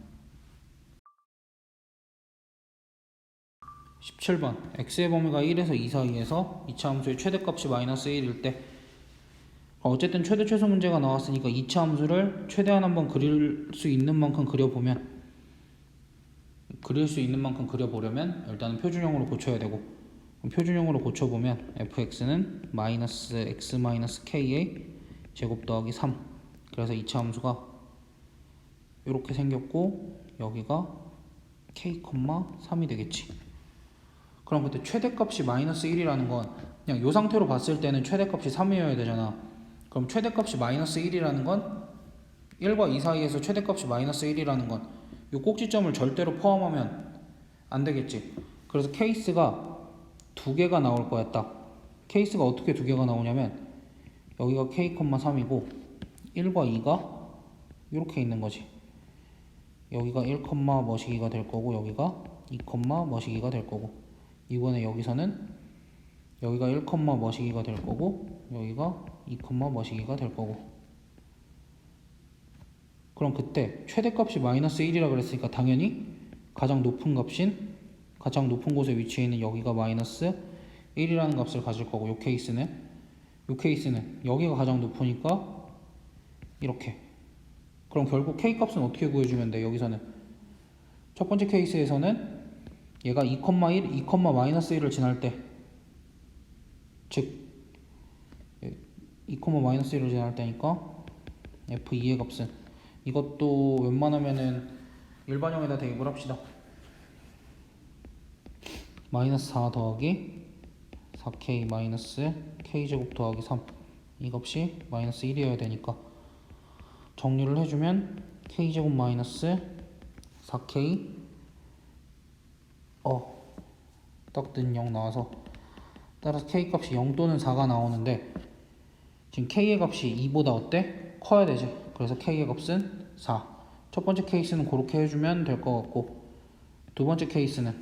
17번 x의 범위가 1에서 2 사이에서 2차 함수의 최대값이 마이너스 1일 때 어쨌든 최대 최소 문제가 나왔으니까 2차 함수를 최대한 한번 그릴 수 있는 만큼 그려보려면 일단은 표준형으로 고쳐야 되고, 표준형으로 고쳐보면 fx는 마이너스 x 마이너스 k의 제곱 더하기 3, 그래서 2차 함수가 이렇게 생겼고 여기가 k, 3이 되겠지. 그럼 그때 최대값이 마이너스 1이라는 건 그냥 이 상태로 봤을 때는 최대값이 3이어야 되잖아. 그럼 최대값이 마이너스 1이라는 건 1과 2 사이에서 최대값이 마이너스 1이라는 건 이 꼭지점을 절대로 포함하면 안 되겠지. 그래서 케이스가 두 개가 나올 거야. 딱 케이스가 어떻게 두 개가 나오냐면 여기가 k, 3이고 1과 2가 이렇게 있는 거지. 여기가 1, 머시기가 될 거고 여기가 2, 머시기가 될 거고, 이번에 여기서는 여기가 1, 머시기가 될 거고 여기가 2, 머시기가 될 거고. 그럼 그때 최대값이 마이너스 1이라 그랬으니까 당연히 가장 높은 곳에 위치해 있는 여기가 마이너스 1이라는 값을 가질 거고, 요 케이스는 여기가 가장 높으니까 이렇게. 그럼 결국 k 값은 어떻게 구해주면 돼? 여기서는 첫 번째 케이스에서는 얘가 2, 2, 마이너스 1을 지날 때, 즉 2, 마이너스 1을 지날 때니까 f2의 값은, 이것도 웬만하면은 일반형에다 대입을 합시다. 마이너스 4 더하기 4k 마이너스 k제곱 더하기 3, 이 값이 마이너스 1이어야 되니까 정리를 해주면 k제곱 마이너스 4k 딱 는 0 나와서, 따라서 k 값이 0 또는 4가 나오는데 지금 k의 값이 2보다 어때? 커야 되지. 그래서 k의 값은 4. 첫 번째 케이스는 그렇게 해주면 될 것 같고, 두 번째 케이스는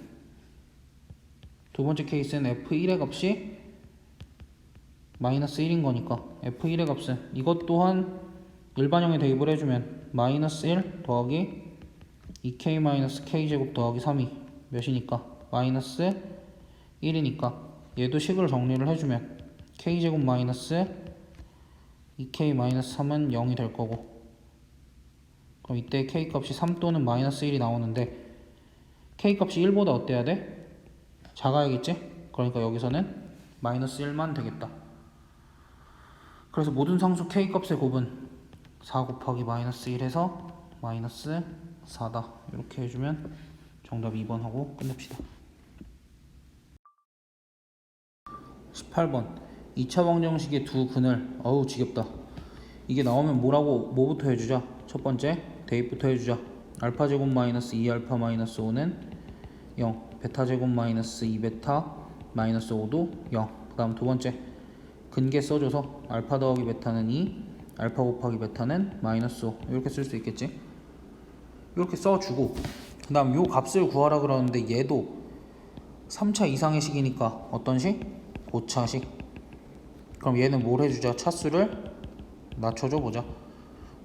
f1의 값이 마이너스 1인 거니까 f1의 값은 이것 또한 일반형에 대입을 해주면 마이너스 1 더하기 2k 마이너스 k제곱 더하기 3이 몇이니까 마이너스 1이니까 얘도 식을 정리를 해주면 k제곱 마이너스 2k 마이너스 3은 0이 될 거고, 그럼 이때 k 값이 3 또는 마이너스 1이 나오는데 k 값이 1보다 어때야 돼? 작아야겠지? 그러니까 여기서는 마이너스 1만 되겠다. 그래서 모든 상수 k 값의 곱은 4 곱하기 마이너스 1에서 마이너스 4다. 이렇게 해주면 정답 2번 하고 끝냅시다. 18번 2차 방정식의 두 근을, 지겹다. 이게 나오면 뭐부터 해주자? 첫 번째 대입부터 해주자. 알파 제곱 마이너스 2알파 마이너스 5는 0, 베타 제곱 마이너스 2베타 마이너스 5도 0. 그 다음 두 번째 근계 써줘서 알파 더하기 베타는 2, 알파 곱하기 베타는 마이너스 5, 이렇게 쓸 수 있겠지? 이렇게 써주고, 그 다음 요 값을 구하라 그러는데 얘도 3차 이상의 식이니까 어떤 식? 고차식. 그럼 얘는 뭘 해주자? 차수를 낮춰줘 보자.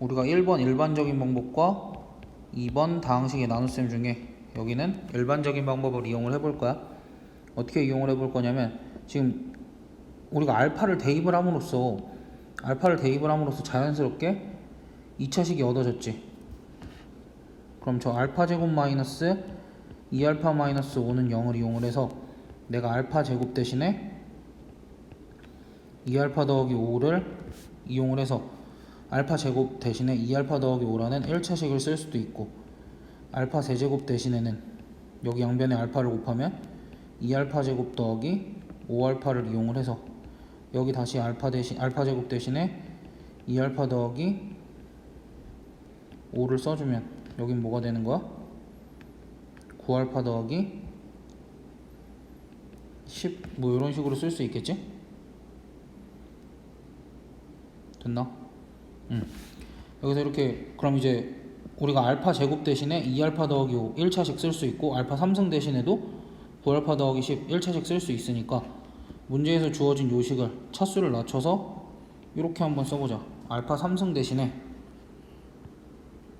우리가 1번 일반적인 방법과 2번 다항식의 나눗셈 중에 여기는 일반적인 방법을 이용을 해볼 거야. 어떻게 이용을 해볼 거냐면, 지금 우리가 알파를 대입을 함으로써 자연스럽게 2차식이 얻어졌지. 그럼 저 알파 제곱 마이너스 2알파 마이너스 5는 0을 이용을 해서 내가 알파 제곱 대신에 2알파 더하기 5를 이용을 해서 알파 제곱 대신에 2알파 더하기 5라는 1차식을 쓸 수도 있고, 알파 세제곱 대신에는 여기 양변에 알파를 곱하면 2알파 제곱 더하기 5알파를 이용을 해서 여기 다시 알파 제곱 대신에 2알파 더하기 5를 써주면 여긴 뭐가 되는 거야? 9알파 더하기 10, 뭐 이런 식으로 쓸 수 있겠지? 됐나? 여기서 이렇게, 그럼 이제 우리가 알파 제곱 대신에 2알파 더하기 5 1차식 쓸 수 있고 알파 3승 대신에도 9알파 더하기 10 1차식 쓸 수 있으니까 문제에서 주어진 요식을 차수를 낮춰서 이렇게 한번 써보자. 알파 3승 대신에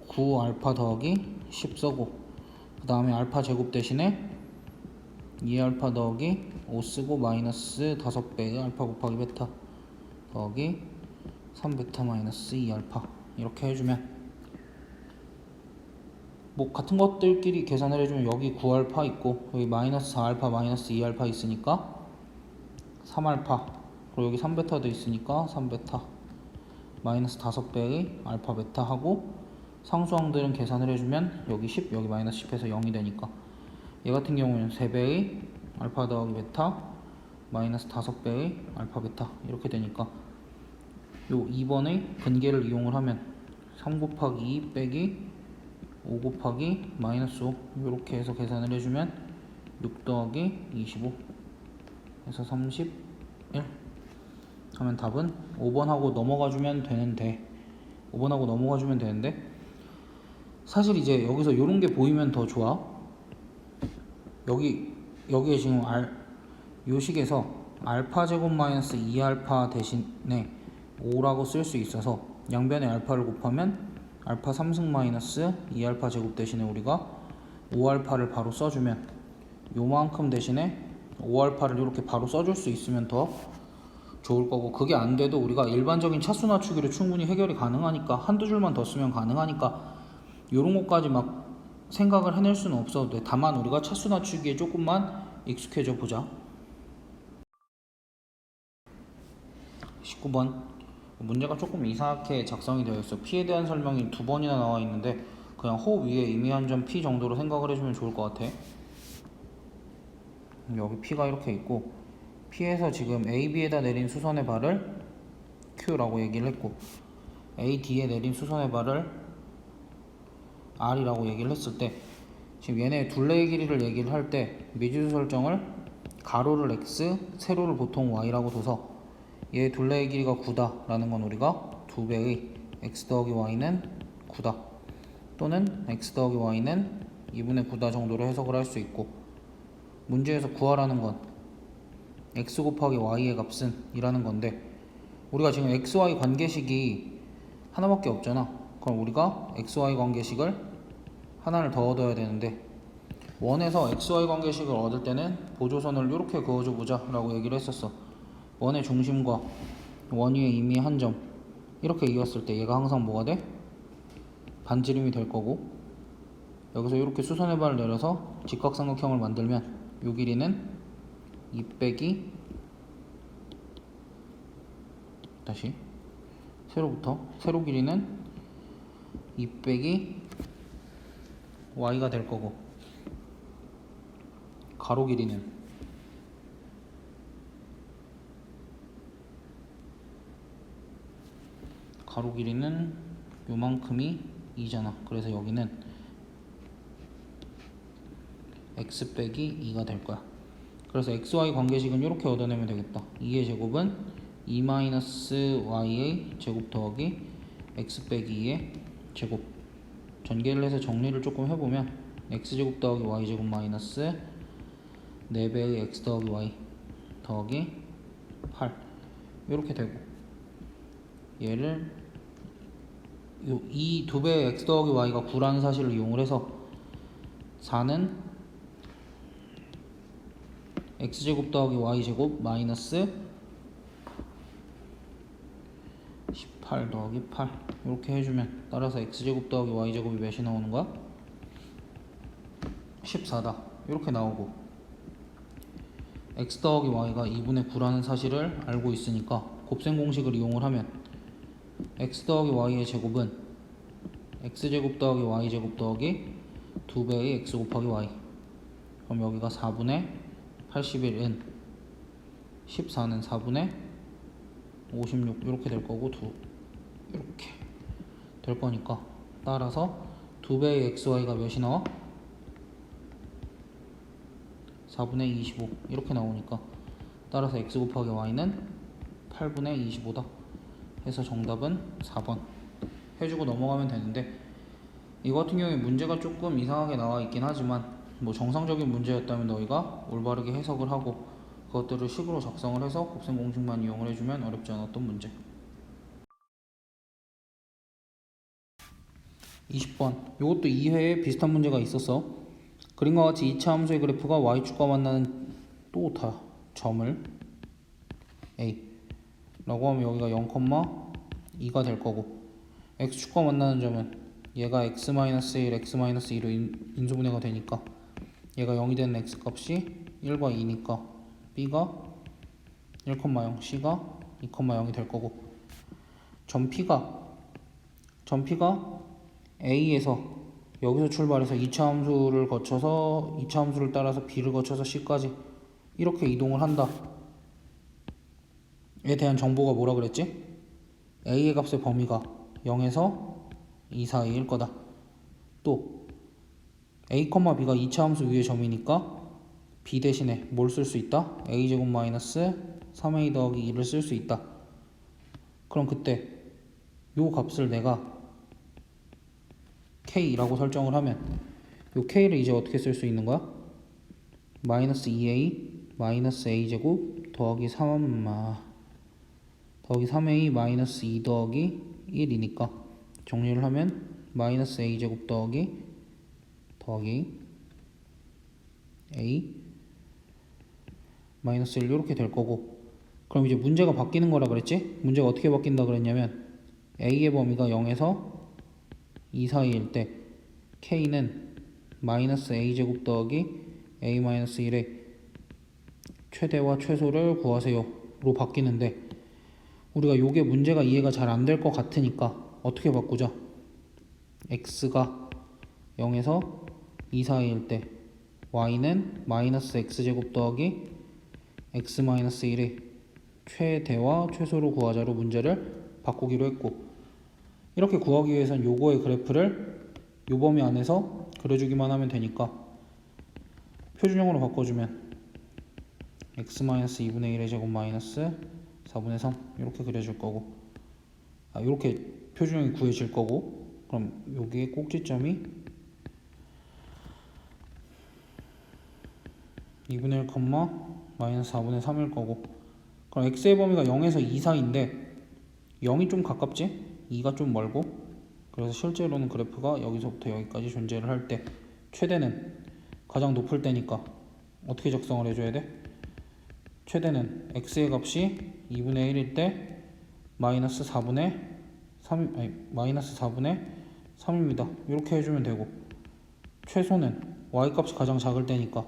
9알파 더하기 10 써고, 그 다음에 알파 제곱 대신에 2알파 더하기 5 쓰고 마이너스 5배의 알파 곱하기 베타 더하기 3베타 마이너스 2알파 이렇게 해주면, 뭐 같은 것들끼리 계산을 해주면 여기 9알파 있고 여기 마이너스 4알파 마이너스 2알파 있으니까 3알파, 그리고 여기 3베타도 있으니까 3베타 마이너스 5배의 알파 베타 하고, 상수항들은 계산을 해주면 여기 10 여기 마이너스 10해서 0이 되니까 얘 같은 경우는 3배의 알파 더하기 베타 마이너스 5배의 알파 베타 이렇게 되니까 요 2번의 근계를 이용을 하면 3 곱하기 2 빼기 5 곱하기 마이너스 5 이렇게 해서 계산을 해주면 6 더하기 25 해서 31 하면 답은 5번하고 넘어가주면 되는데, 5번하고 넘어가주면 되는데, 사실 이제 여기서 요런 게 보이면 더 좋아. 여기에 지금 요식에서 알파 제곱 마이너스 2알파 대신에 5라고 쓸 수 있어서 양변에 알파를 곱하면 알파 3승 마이너스 2알파 제곱 대신에 우리가 5알파를 바로 써주면 요만큼 대신에 5알파를 이렇게 바로 써줄 수 있으면 더 좋을 거고, 그게 안 돼도 우리가 일반적인 차수 낮추기로 충분히 해결이 가능하니까 한두 줄만 더 쓰면 가능하니까 요런 것까지 막 생각을 해낼 수는 없어도 돼. 다만 우리가 차수 낮추기에 조금만 익숙해져 보자. 19번 문제가 조금 이상하게 작성이 되어 있어. P에 대한 설명이 2번이나 나와 있는데 그냥 호흡 위에 의미한 점 P 정도로 생각을 해주면 좋을 것 같아. 여기 P가 이렇게 있고, P에서 지금 A, B에다 내린 수선의 발을 Q라고 얘기를 했고, A, D에 내린 수선의 발을 R이라고 얘기를 했을 때, 지금 얘네 둘레의 길이를 얘기를 할 때 미지수 설정을 가로를 X, 세로를 보통 Y라고 둬서 얘 둘레의 길이가 9다 라는 건 우리가 2배의 X 더하기 Y는 9다 또는 X 더하기 Y는 2분의 9다 정도로 해석을 할 수 있고, 문제에서 구하라는 건 X 곱하기 Y의 값은 이라는 건데, 우리가 지금 XY 관계식이 하나밖에 없잖아. 그럼 우리가 XY 관계식을 하나를 더 얻어야 되는데, 원에서 XY 관계식을 얻을 때는 보조선을 이렇게 그어줘 보자 라고 얘기를 했었어. 원의 중심과 원 위에 이미 한 점 이렇게 이었을 때 얘가 항상 뭐가 돼? 반지름이 될 거고, 여기서 이렇게 수선의 발을 내려서 직각삼각형을 만들면 요 길이는 2 빼기 다시 세로부터 세로 길이는 2 빼기 y가 될 거고, 가로 길이는 요만큼이 2잖아. 그래서 여기는 x 빼기 2가 될 거야. 그래서 xy 관계식은 이렇게 얻어내면 되겠다. 2의 제곱은 2-y의 제곱 더하기 x 빼기 2의 제곱. 전개를 해서 정리를 조금 해보면 x제곱 더하기 y제곱 마이너스 4배의 x 더하기 y 더하기 8 이렇게 되고, 얘를 이 2배의 x 더하기 y가 9라는 사실을 이용을 해서 4는 x제곱 더하기 y제곱 마이너스 18 더하기 8 이렇게 해주면, 따라서 x제곱 더하기 y제곱이 몇이 나오는 거야? 14다 이렇게 나오고, x 더하기 y가 2분의 9라는 사실을 알고 있으니까 곱셈 공식을 이용을 하면 x 더하기 y의 제곱은 x제곱 더하기 y제곱 더하기 2배의 x 곱하기 y. 그럼 여기가 4분의 81은 14는 4분의 56 이렇게 될 거고, 이렇게 될 거니까 따라서 2배의 xy가 몇이 나와? 4분의 25 이렇게 나오니까 따라서 x 곱하기 y는 8분의 25다 해서 정답은 4번 해주고 넘어가면 되는데, 이거 같은 경우에 문제가 조금 이상하게 나와 있긴 하지만 뭐 정상적인 문제였다면 너희가 올바르게 해석을 하고 그것들을 식으로 작성을 해서 곱셈 공식만 이용을 해주면 어렵지 않았던 문제. 20번. 이것도 2회에 비슷한 문제가 있었어. 그림과 같이 2차 함수의 그래프가 y축과 만나는 또 다 점을 a 라고 하면 여기가 0,2가 될 거고, x축과 만나는 점은 얘가 x-1, x-2로 인수분해가 되니까 얘가 0이 되는 x값이 1과 2니까 b가 1,0, c가 2,0이 될 거고, 점 p가 a에서 여기서 출발해서 2차 함수를 거쳐서 2차 함수를 따라서 b를 거쳐서 c까지 이렇게 이동을 한다 에 대한 정보가 뭐라 그랬지? a의 값의 범위가 0에서 2 사이일 거다. 또 a, b가 2차 함수 위의 점이니까 b 대신에 뭘 쓸 수 있다? a제곱 마이너스 3a 더하기 2를 쓸 수 있다. 그럼 그때 요 값을 내가 k라고 설정을 하면 요 k를 이제 어떻게 쓸 수 있는 거야? 마이너스 2a 마이너스 a제곱 더하기 3a 마이너스 2 더하기 1이니까 정리를 하면 마이너스 a제곱 더하기 a 마이너스 1 이렇게 될 거고, 그럼 이제 문제가 바뀌는 거라 그랬지? 문제가 어떻게 바뀐다 그랬냐면 a의 범위가 0에서 2 사이일 때 k는 마이너스 a제곱 더하기 a 마이너스 1의 최대와 최소를 구하세요 로 바뀌는데, 우리가 요게 문제가 이해가 잘 안 될 것 같으니까 어떻게 바꾸자? x가 0에서 2 사이일 때 y는 마이너스 x제곱 더하기 x 마이너스 1의 최대와 최소를 구하자로 문제를 바꾸기로 했고, 이렇게 구하기 위해선 요거의 그래프를 요 범위 안에서 그려주기만 하면 되니까 표준형으로 바꿔주면 x 마이너스 2분의 1의 제곱 마이너스 4분의 3 이렇게 그려줄 거고, 이렇게 표준형이 구해질 거고, 그럼 여기에 꼭지점이 2분의 1, 마이너스 4분의 3일 거고, 그럼 x의 범위가 0에서 2 사이인데 0이 좀 가깝지? 2가 좀 멀고, 그래서 실제로는 그래프가 여기서부터 여기까지 존재를 할 때 최대는 가장 높을 때니까 어떻게 작성을 해줘야 돼? 최대는 x의 값이 2분의 1일 때 마이너스 4분의 3입니다. 이렇게 해주면 되고, 최소는 y 값이 가장 작을 때니까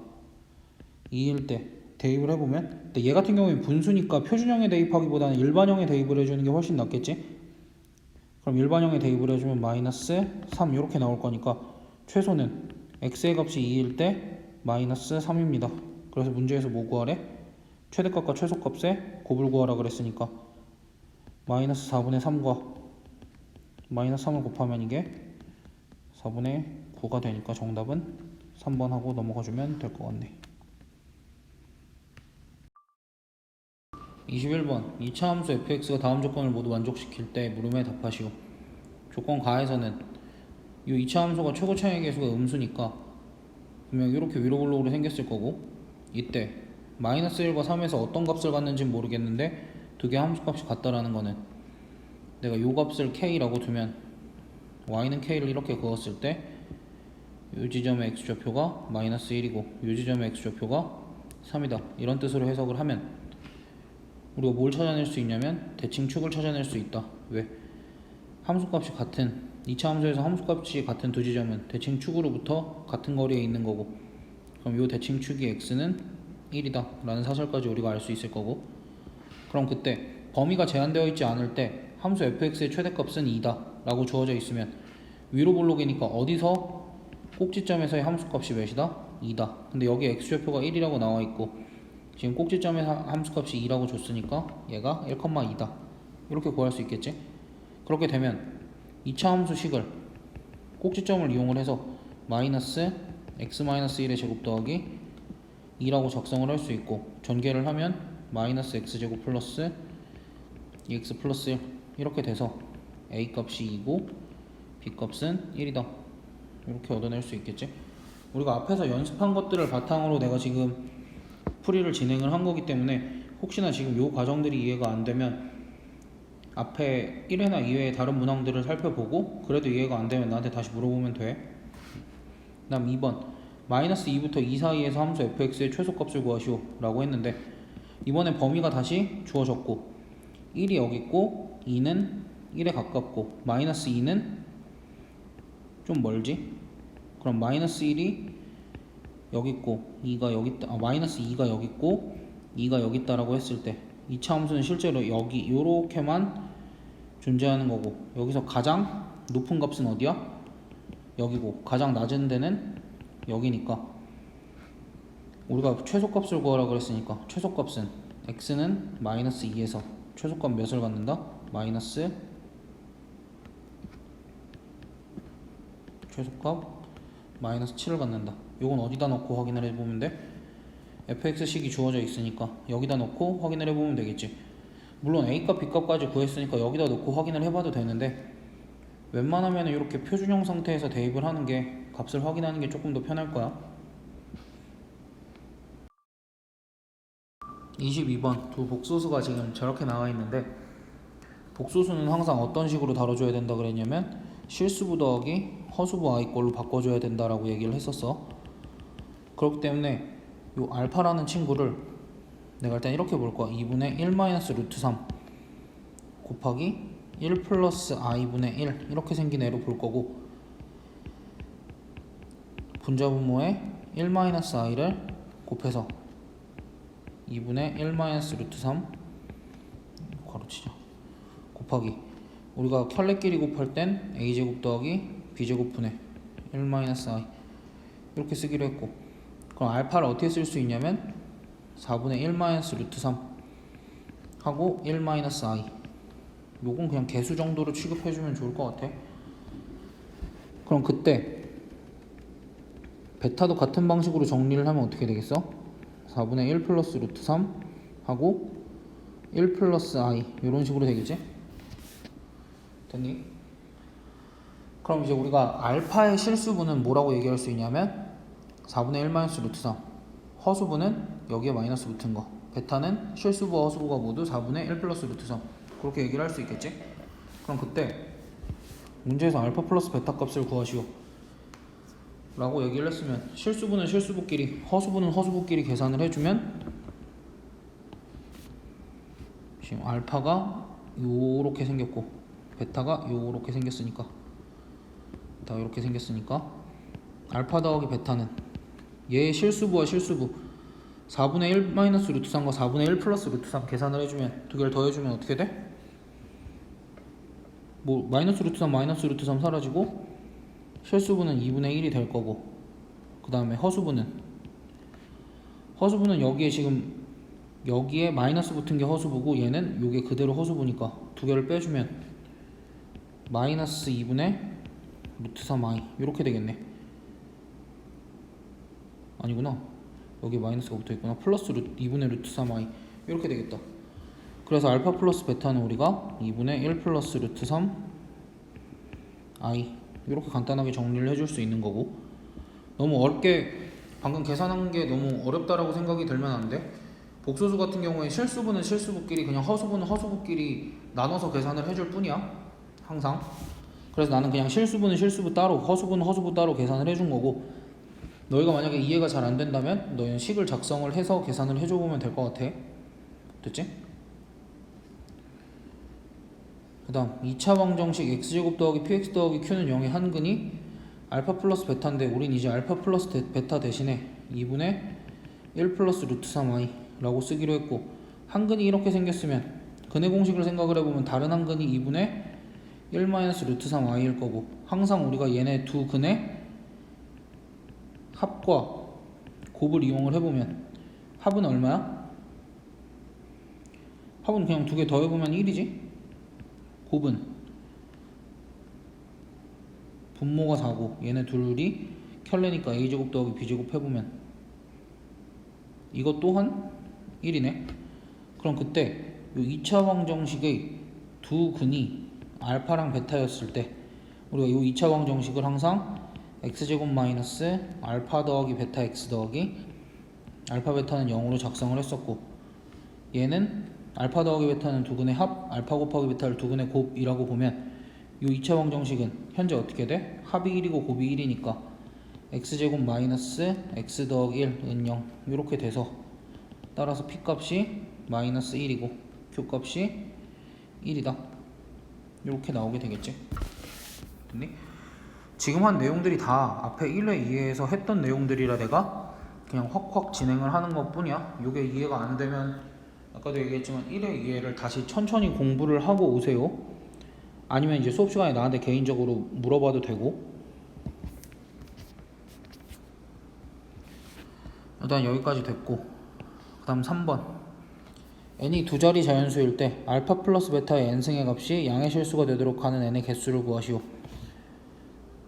2일 때 대입을 해보면, 근데 얘 같은 경우에 분수니까 표준형에 대입하기보다는 일반형에 대입을 해주는 게 훨씬 낫겠지? 그럼 일반형에 대입을 해주면 마이너스 3 이렇게 나올 거니까 최소는 x의 값이 2일 때 마이너스 3입니다. 그래서 문제에서 뭐 구하래? 최대값과 최소값의 곱을 구하라 그랬으니까 마이너스 4분의 3과 마이너스 3을 곱하면 이게 4분의 9가 되니까 정답은 3번 하고 넘어가주면 될 것 같네. 21번 2차 함수 fx가 다음 조건을 모두 만족시킬 때 물음에 답하시오. 조건 가에서는 이 2차 함수가 최고 차이의 개수가 음수니까 분명 이렇게 위로 블록으로 생겼을 거고, 이때 마이너스 1과 3에서 어떤 값을 갖는지는 모르겠는데 두 개 함수값이 같다라는 거는 내가 요 값을 k라고 두면 y는 k를 이렇게 그었을 때 요 지점의 x좌표가 마이너스 1이고 요 지점의 x좌표가 3이다 이런 뜻으로 해석을 하면 우리가 뭘 찾아낼 수 있냐면 대칭축을 찾아낼 수 있다. 왜? 함수값이 같은 2차 함수에서 함수값이 같은 두 지점은 대칭축으로부터 같은 거리에 있는 거고, 그럼 이 대칭축이 x는 1이다 라는 사실까지 우리가 알 수 있을 거고, 그럼 그때 범위가 제한되어 있지 않을 때 함수 fx의 최대값은 2다 라고 주어져 있으면 위로 볼록이니까 어디서 꼭지점에서의 함수값이 몇이다? 2다. 근데 여기 x좌표가 1이라고 나와 있고 지금 꼭지점에서 함수값이 2라고 줬으니까 얘가 1,2다 이렇게 구할 수 있겠지? 그렇게 되면 2차 함수식을 꼭지점을 이용을 해서 마이너스 x-1의 제곱 더하기 2라고 작성을 할 수 있고, 전개를 하면 마이너스 x제곱 플러스 2x 플러스 1 이렇게 돼서 a 값이 2고 b 값은 1이다 이렇게 얻어낼 수 있겠지. 우리가 앞에서 연습한 것들을 바탕으로 내가 지금 풀이를 진행을 한 거기 때문에 혹시나 지금 요 과정들이 이해가 안 되면 앞에 1회나 2회의 다른 문항들을 살펴보고 그래도 이해가 안 되면 나한테 다시 물어보면 돼. 그 다음 2번 마이너스 2부터 2 사이에서 함수 fx의 최소값을 구하시오 라고 했는데 이번엔 범위가 다시 주어졌고 1이 여기 있고 2는 1에 가깝고 마이너스 2는 좀 멀지? 그럼 마이너스 1이 여기 있고 2가 여기 있다. 마이너스 2가 여기 있고 2가 여기 있다라고 했을 때 2차 함수는 실제로 여기 요렇게만 존재하는 거고 여기서 가장 높은 값은 어디야? 여기고 가장 낮은 데는 여기니까 우리가 최소값을 구하라 그랬으니까 최소값은 x는 마이너스 2에서 최소값 몇을 갖는다? 마이너스 최소값 마이너스 7을 갖는다. 요건 어디다 넣고 확인을 해보면 돼? fx식이 주어져 있으니까 여기다 넣고 확인을 해보면 되겠지. 물론 a값 b값까지 구했으니까 여기다 넣고 확인을 해봐도 되는데 웬만하면 이렇게 표준형 상태에서 대입을 하는 게 값을 확인하는 게 조금 더 편할 거야. 22번 두 복소수가 지금 저렇게 나와 있는데 복소수는 항상 어떤 식으로 다뤄줘야 된다 그랬냐면 실수부 더하기 허수부 i 꼴로 바꿔줘야 된다라고 얘기를 했었어. 그렇기 때문에 이 알파라는 친구를 내가 일단 이렇게 볼 거야. 2분의 1 마이너스 루트 3 곱하기 1 플러스 i분의 1 이렇게 생긴 애로 볼 거고 분자분모에 1 마이너스 i를 곱해서 2분의 1 마이너스 루트 3 괄호치자 곱하기 우리가 켤레끼리 곱할 땐 a제곱 더하기 b제곱분의 1 마이너스 i 이렇게 쓰기로 했고 그럼 알파를 어떻게 쓸 수 있냐면 4분의 1 마이너스 루트 3 하고 1 마이너스 i 요건 그냥 개수 정도로 취급해주면 좋을 것 같아. 그럼 그때 베타도 같은 방식으로 정리를 하면 어떻게 되겠어? 4분의 1 플러스 루트 3 하고 1 플러스 i 이런 식으로 되겠지? 됐니? 그럼 이제 우리가 알파의 실수분은 뭐라고 얘기할 수 있냐면 4분의 1 마이너스 루트 3 허수분은 여기에 마이너스 붙은 거 베타는 실수부와 허수부가 모두 4분의 1 플러스 루트 3 그렇게 얘기를 할 수 있겠지? 그럼 그때 문제에서 알파 플러스 베타 값을 구하시오 라고 얘기를 했으면 실수분은 실수부끼리 허수분은 허수부끼리 계산을 해주면 지금 알파가 요렇게 생겼고 베타가 요렇게 생겼으니까 다 이렇게 생겼으니까 알파 더하기 베타는 얘의 실수부와 실수부 4분의 1 마이너스 루트 3과 4분의 1 플러스 루트 3 계산을 해주면 두 개를 더해주면 어떻게 돼? 뭐 마이너스 루트 3 마이너스 루트 3 사라지고 실수분은 2분의 1이 될 거고 그 다음에 허수분은 여기에 지금 여기에 마이너스 붙은 게 허수부고 얘는 요게 그대로 허수부니까 두 개를 빼주면 마이너스 2분의 루트 3i 이렇게 되겠네. 아니구나 여기 마이너스가 붙어있구나. 플러스 2분의 루트 3i 이렇게 되겠다. 그래서 알파 플러스 베타는 우리가 2분의 1 플러스 루트 3i 이렇게 간단하게 정리를 해줄 수 있는 거고 너무 어렵게 방금 계산한 게 너무 어렵다라고 생각이 들면 안 돼. 복소수 같은 경우에 실수분은 실수부끼리 그냥 허수분은 허수부끼리 나눠서 계산을 해줄 뿐이야 항상. 그래서 나는 그냥 실수분은 실수부 따로 허수분은 허수부 따로 계산을 해준 거고 너희가 만약에 이해가 잘 안 된다면 너희는 식을 작성을 해서 계산을 해줘 보면 될 것 같아. 됐지? 그 다음 2차 방정식 x제곱 더하기 px 더하기 q는 0의 한근이 알파 플러스 베타인데 우린 이제 알파 플러스 베타 대신에 2분의 1 플러스 루트 3i 라고 쓰기로 했고 한근이 이렇게 생겼으면 근의 공식을 생각을 해보면 다른 한근이 2분의 1 마이너스 루트 3i일 거고 항상 우리가 얘네 두 근의 합과 곱을 이용을 해보면 합은 얼마야? 합은 그냥 두 개 더해보면 1이지. 곱은 분모가 4고 얘네 둘이 켤레니까 a제곱 더하기 b제곱 해보면 이것 또한 1이네. 그럼 그때 이 2차 방정식의 두 근이 알파랑 베타였을 때 우리가 이 2차 방정식을 항상 x제곱 마이너스 알파 더하기 베타 x 더하기 알파 베타는 0으로 작성을 했었고, 얘는 알파 더하기 베타는 두근의 합, 알파 곱하기 베타를 두근의 곱이라고 보면 이 2차 방정식은 현재 어떻게 돼? 합이 1이고 곱이 1이니까 x제곱 마이너스 x 더하기 1 은 0 이렇게 돼서, 따라서 p 값이 마이너스 1이고 q 값이 1이다 이렇게 나오게 되겠지. 됐니? 지금 한 내용들이 다 앞에 1회 2회에서 했던 내용들이라 내가 그냥 확확 진행을 하는 것 뿐이야. 이게 이해가 안 되면 아까도 얘기했지만 1회 2회를 다시 천천히 공부를 하고 오세요. 아니면 이제 수업 시간에 나한테 개인적으로 물어봐도 되고. 일단 여기까지 됐고, 그 다음 3번. n이 두 자리 자연수일 때 알파 플러스 베타의 n승의 값이 양의 실수가 되도록 하는 n의 개수를 구하시오.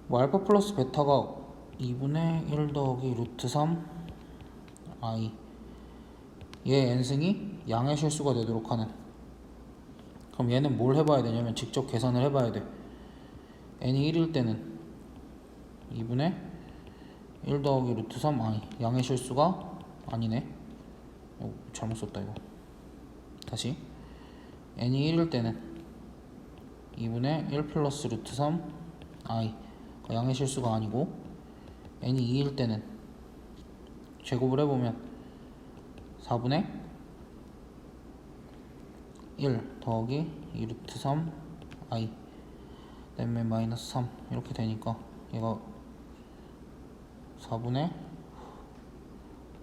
뭐 알파 플러스 베타가 2분의 1 더하기 루트 3 i, 얘 n승이 양의 실수가 되도록 하는. 그럼 얘는 뭘 해봐야 되냐면 직접 계산을 해봐야 돼. n이 1일 때는 2분의 1 더하기 루트 3i, 양의 실수가 아니네. 잘못 썼다 이거. 다시. n이 1일 때는 2분의 1 플러스 루트 3i, 양의 실수가 아니고, n이 2일 때는 제곱을 해보면 4분의 1 더하기 2 루트 3i 그다음에 마이너스 3 이렇게 되니까 얘가 4분의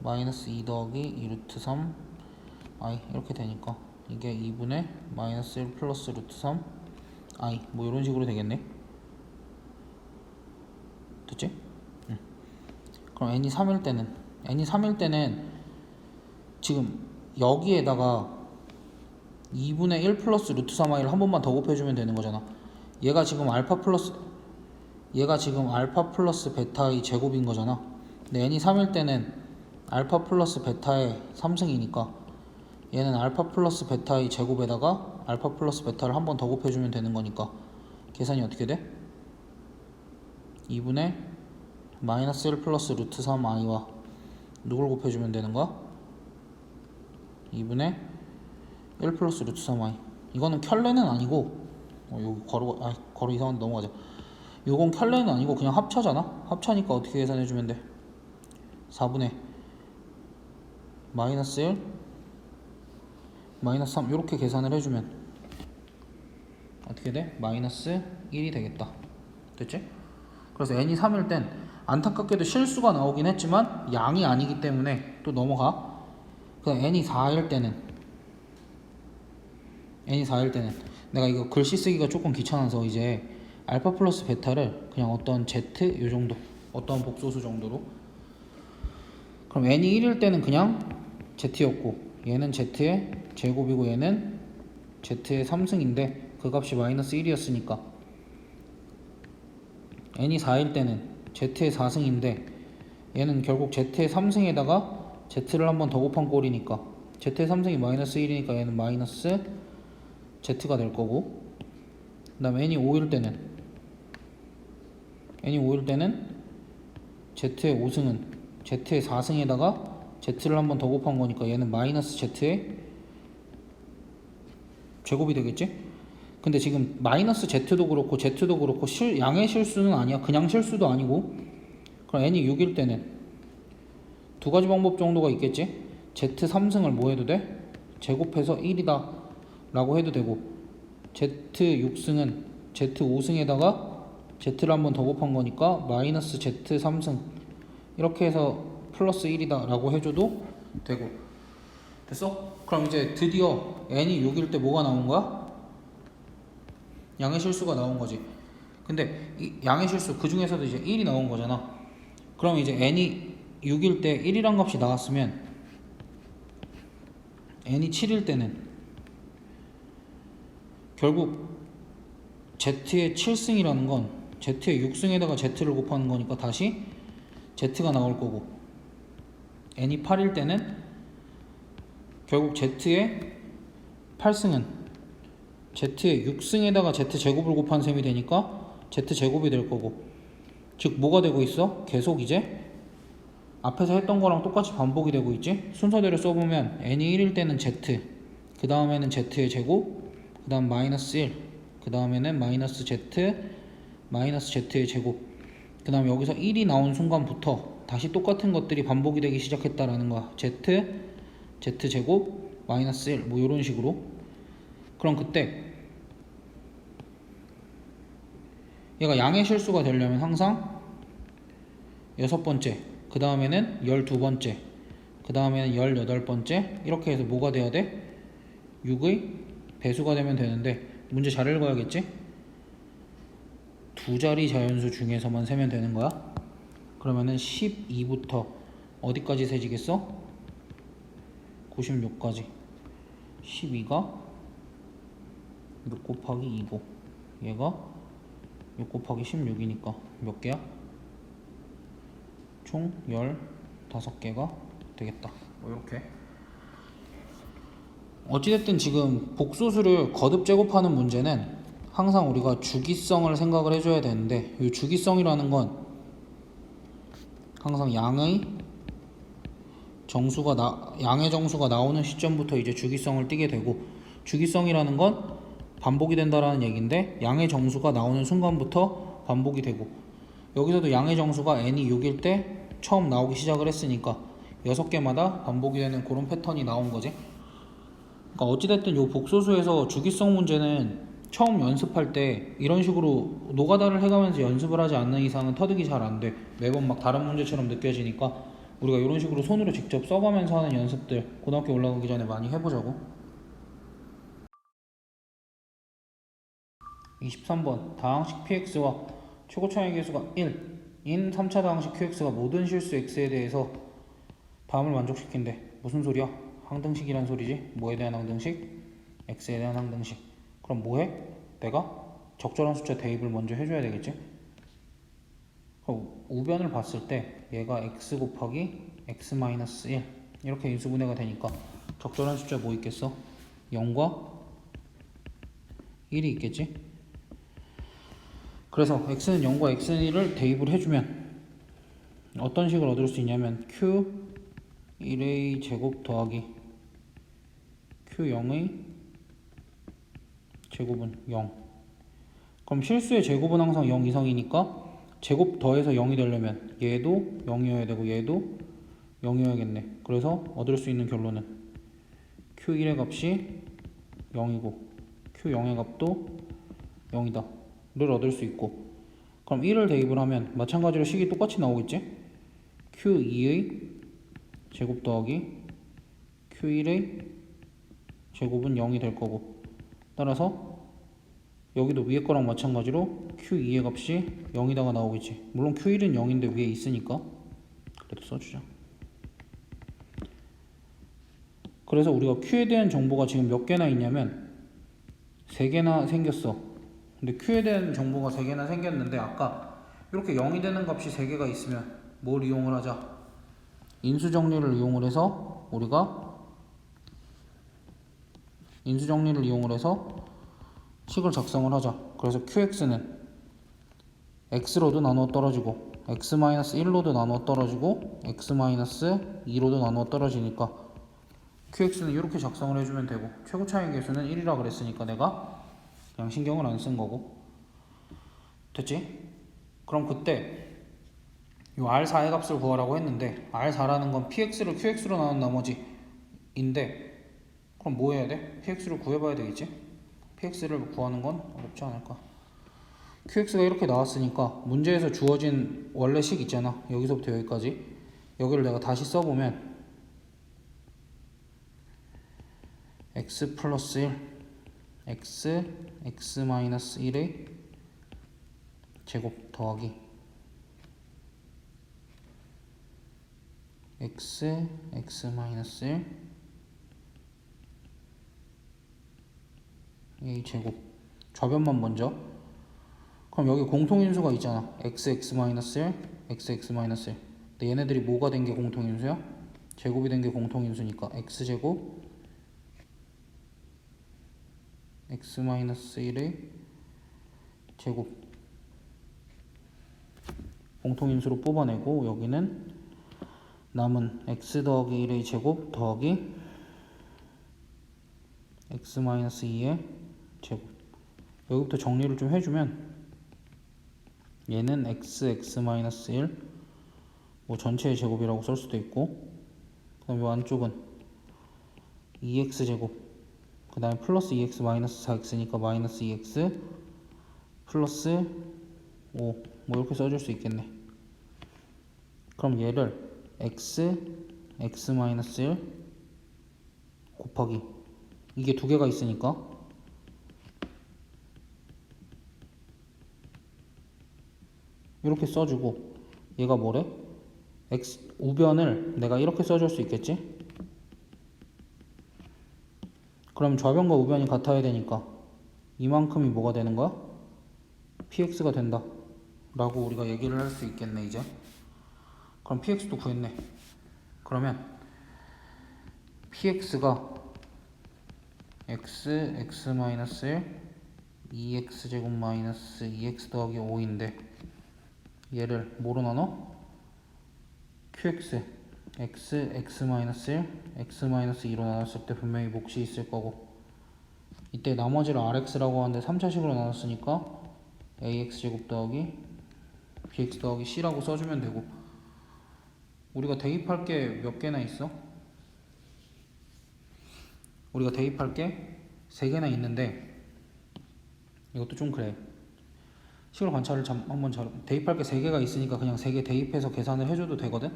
마이너스 2 더하기 2 루트 3i 이렇게 되니까 이게 2분의 마이너스 1 플러스 루트 3i 뭐 이런 식으로 되겠네. 됐지? 그럼 n이 3일 때는 지금 여기에다가 2분의 1 플러스 루트 3i를 한 번만 더 곱해주면 되는 거잖아. 얘가 지금 알파 플러스 베타의 제곱인 거잖아. 근데 n이 3일 때는 알파 플러스 베타의 3승이니까 얘는 알파 플러스 베타의 제곱에다가 알파 플러스 베타를 한 번 더 곱해주면 되는 거니까 계산이 어떻게 돼? 2분의 마이너스 1 플러스 루트 3i와 누굴 곱해주면 되는 거야? 2분의 1 플러스 루트 3i. 이거는 켤레는 아니고, 여기 괄호 이상한데 넘어가자. 요건 켤레는 아니고 그냥 합차잖아. 합차니까 어떻게 계산해주면 돼? 4분의 마이너스 1 마이너스 3 이렇게 계산을 해주면 어떻게 돼? 마이너스 1이 되겠다. 됐지? 그래서 n이 3일 땐 안타깝게도 실수가 나오긴 했지만 양이 아니기 때문에 또 넘어가. 그다음 n이 4일 때는 내가 이거 글씨 쓰기가 조금 귀찮아서 이제 알파 플러스 베타를 그냥 어떤 z 요 정도, 어떤 복소수 정도로. 그럼 n이 1일 때는 그냥 z였고 얘는 z의 제곱이고 얘는 z의 3승인데 그 값이 마이너스 1이었으니까 n이 4일 때는 z의 4승인데 얘는 결국 z의 3승에다가 z를 한 번 더 곱한 꼴이니까 z의 3승이 마이너스 1이니까 얘는 마이너스 z가 될 거고, 그 다음에 n이 5일 때는 z의 5승은 z의 4승에다가 z를 한 번 더 곱한 거니까 얘는 마이너스 z의 제곱이 되겠지? 근데 지금 마이너스 z도 그렇고 z도 그렇고 양의 실수는 아니야. 그냥 실수도 아니고. 그럼 n이 6일 때는 두 가지 방법 정도가 있겠지? z 3승을 뭐 해도 돼? 제곱해서 1이다 라고 해도 되고, z 6승은 z 5승에다가 z를 한 번 더 곱한 거니까 마이너스 z 3승 이렇게 해서 플러스 1이다 라고 해줘도 되고. 됐어? 그럼 이제 드디어 n이 6일 때 뭐가 나온 거야? 양의 실수가 나온 거지. 근데 이 양의 실수 그 중에서도 이제 1이 나온 거잖아. 그럼 이제 n이 6일 때 1이란 값이 나왔으면 n이 7일 때는 결국 z의 7승이라는 건 z의 6승에다가 z를 곱하는 거니까 다시 z가 나올 거고, n이 8일 때는 결국 z의 8승은 z의 6승에다가 z 제곱을 곱한 셈이 되니까 z 제곱이 될 거고, 즉 뭐가 되고 있어? 계속 이제 앞에서 했던 거랑 똑같이 반복이 되고 있지? 순서대로 써보면 n이 1일 때는 z, 그 다음에는 z의 제곱, 그 다음 마이너스 1, 그 다음에는 마이너스 z, 마이너스 z의 제곱, 그 다음 여기서 1이 나온 순간부터 다시 똑같은 것들이 반복이 되기 시작했다라는 거야. z 제곱, 마이너스 1, 뭐 이런 식으로. 그럼 그때 얘가 양의 실수가 되려면 항상 6번째, 그 다음에는 12번째, 그 다음에는 18번째, 이렇게 해서 뭐가 돼야 돼? 6의 배수가 되면 되는데, 문제 잘 읽어야겠지? 두 자리 자연수 중에서만 세면 되는 거야. 그러면은 12부터 어디까지 세지겠어? 96까지. 12가 6 곱하기 2고 얘가 6 곱하기 16이니까 몇 개야? 총 15개가 되겠다. 뭐 이렇게. 어찌됐든 지금 복소수를 거듭 제곱하는 문제는 항상 우리가 주기성을 생각을 해줘야 되는데, 이 주기성이라는 건 항상 양의 정수가 나오는 시점부터 이제 주기성을 띠게 되고, 주기성이라는 건 반복이 된다라는 얘기인데 양의 정수가 나오는 순간부터 반복이 되고, 여기서도 양의 정수가 n이 6일 때 처음 나오기 시작을 했으니까 6개마다 반복이 되는 그런 패턴이 나온 거지. 그러니까 어찌됐든 이 복소수에서 주기성 문제는 처음 연습할 때 이런 식으로 노가다를 해가면서 연습을 하지 않는 이상은 터득이 잘 안 돼. 매번 막 다른 문제처럼 느껴지니까 우리가 이런 식으로 손으로 직접 써가면서 하는 연습들 고등학교 올라가기 전에 많이 해보자고. 23번 다항식 px와 최고 차이 계수가 1인 3차 다항식 qx가 모든 실수 x에 대해서 다음을 만족시킨대. 무슨 소리야? 항등식이란 소리지. 뭐에 대한 항등식? x에 대한 항등식. 그럼 뭐해? 내가 적절한 숫자 대입을 먼저 해줘야 되겠지? 그럼 우변을 봤을 때 얘가 x 곱하기 x 마이너스 1 이렇게 인수분해가 되니까 적절한 숫자 뭐 있겠어? 0과 1이 있겠지? 그래서 x는 0과 x는 1을 대입을 해주면 어떤 식을 얻을 수 있냐면 q 1의 제곱 더하기 q 0의 제곱은 0. 그럼 실수의 제곱은 항상 0 이상이니까 제곱 더해서 0이 되려면 얘도 0이어야 되고 얘도 0이어야겠네. 그래서 얻을 수 있는 결론은 q1의 값이 0이고 q0의 값도 0이다 를 얻을 수 있고, 그럼 1을 대입을 하면 마찬가지로 식이 똑같이 나오겠지? q2의 제곱 더하기 q1의 제곱은 0이 될 거고, 따라서 여기도 위에 거랑 마찬가지로 q2의 값이 0이다가 나오겠지. 물론 q1은 0인데 위에 있으니까 그래도 써주자. 그래서 우리가 q에 대한 정보가 지금 몇 개나 있냐면 3개나 생겼어. 근데 q에 대한 정보가 3개나 생겼는데 아까 이렇게 0이 되는 값이 3개가 있으면 뭘 이용을 하자? 인수정리를 이용을 해서 식을 작성을 하자. 그래서 qx는 x로도 나누어 떨어지고 x-1로도 나누어 떨어지고 x-2로도 나누어 떨어지니까 qx는 이렇게 작성을 해주면 되고, 최고 차이 계수는 1이라 그랬으니까 내가 그냥 신경을 안 쓴 거고. 됐지? 그럼 그때 이 R4의 값을 구하라고 했는데 R4라는 건 PX를 QX로 나눈 나머지인데, 그럼 뭐 해야 돼? PX를 구해봐야 되겠지? PX를 구하는 건 어렵지 않을까? QX가 이렇게 나왔으니까 문제에서 주어진 원래 식 있잖아. 여기서부터 여기까지. 여기를 내가 다시 써보면 x 플러스 1 x 마이너스 1의 제곱 더하기 x 마이너스 1 의 제곱. 좌변만 먼저. 그럼 여기 공통인수가 있잖아. x 마이너스 1 x 마이너스 1. 근데 얘네들이 뭐가 된 게 공통인수야? 제곱이 된 게 공통인수니까 x제곱 x 마이너스 1의 제곱 공통인수로 뽑아내고 여기는 남은 x 더하기 1의 제곱 더하기 x 마이너스 2의 제곱. 여기부터 정리를 좀 해주면 얘는 x 마이너스 1 뭐 전체의 제곱이라고 쓸 수도 있고, 그 다음에 안쪽은 2x 제곱, 그 다음에 플러스 2x 마이너스 4x니까 마이너스 2x 플러스 5 뭐 이렇게 써줄 수 있겠네. 그럼 얘를 x 마이너스 1 곱하기 이게 두 개가 있으니까 이렇게 써주고, 얘가 뭐래? 우변을 내가 이렇게 써줄 수 있겠지? 그럼 좌변과 우변이 같아야 되니까 이만큼이 뭐가 되는 거야? px가 된다 라고 우리가 얘기를 할 수 있겠네. 이제 그럼 px도 구했네. 그러면 px가 x 마이너스 1 2x 제곱 마이너스 2x 더하기 5인데 얘를 뭐로 나눠? qx x 마이너스 1 x 마이너스 2로 나눴을 때 분명히 몫이 있을 거고, 이때 나머지를 rx라고 하는데 3차식으로 나눴으니까 ax 제곱 더하기 bx 더하기 c라고 써주면 되고, 우리가 대입할 게 몇 개나 있어? 우리가 대입할 게 3개나 있는데 이것도 좀 그래. 식을 관찰을 한번 대입할 게 3개가 있으니까 그냥 3개 대입해서 계산을 해줘도 되거든.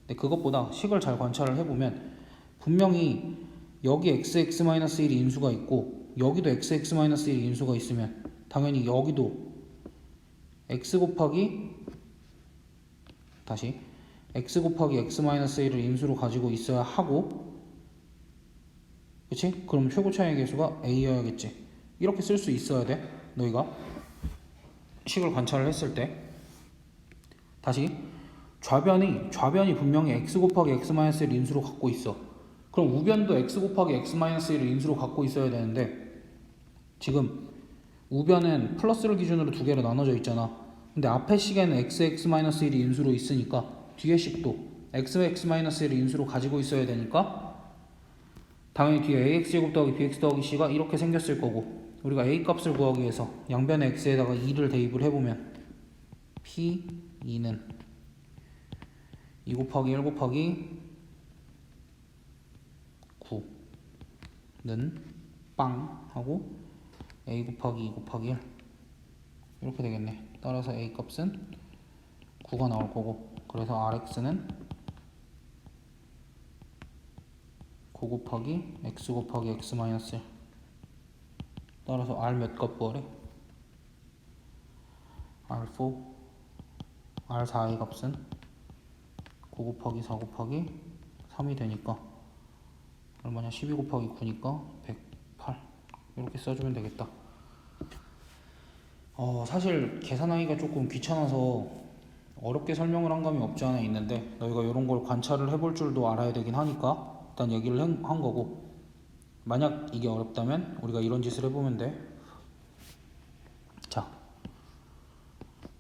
근데 그것보다 식을 잘 관찰을 해보면 분명히 여기 x-1이 인수가 있고 여기도 x-1이 인수가 있으면 당연히 여기도 x 곱하기 x-1을 인수로 가지고 있어야 하고, 그치? 그럼 최고 차이 계수가 a여야겠지. 이렇게 쓸 수 있어야 돼. 너희가 식을 관찰을 했을 때. 다시 좌변이 분명히 x 곱하기 x-1을 인수로 갖고 있어. 그럼 우변도 x 곱하기 x-1을 인수로 갖고 있어야 되는데 지금 우변은 플러스를 기준으로 두 개로 나눠져 있잖아. 근데 앞에 식에는 x-1이 인수로 있으니까 뒤에 식도 x-1을 인수로 가지고 있어야 되니까 당연히 뒤에 ax제곱 더하기 bx 더하기 c가 이렇게 생겼을 거고, 우리가 a 값을 구하기 위해서 양변의 x에다가 2를 대입을 해보면 p2는 2 곱하기 1 곱하기 9는 빵 하고 a 곱하기 2 곱하기 1 이렇게 되겠네. 따라서 a 값은 9가 나올 거고, 그래서 rx는 9 곱하기 x 곱하기 x 마이너스 1. 따라서 r 몇 값 구하래? r4의 값은 9 곱하기 4 곱하기 3이 되니까 얼마냐? 12 곱하기 9니까 108 이렇게 써주면 되겠다. 사실 계산하기가 조금 귀찮아서 어렵게 설명을 한 감이 없지 않아 있는데, 너희가 이런 걸 관찰을 해볼 줄도 알아야 되긴 하니까 일단 얘기를 한 거고, 만약 이게 어렵다면 우리가 이런 짓을 해보면 돼. 자,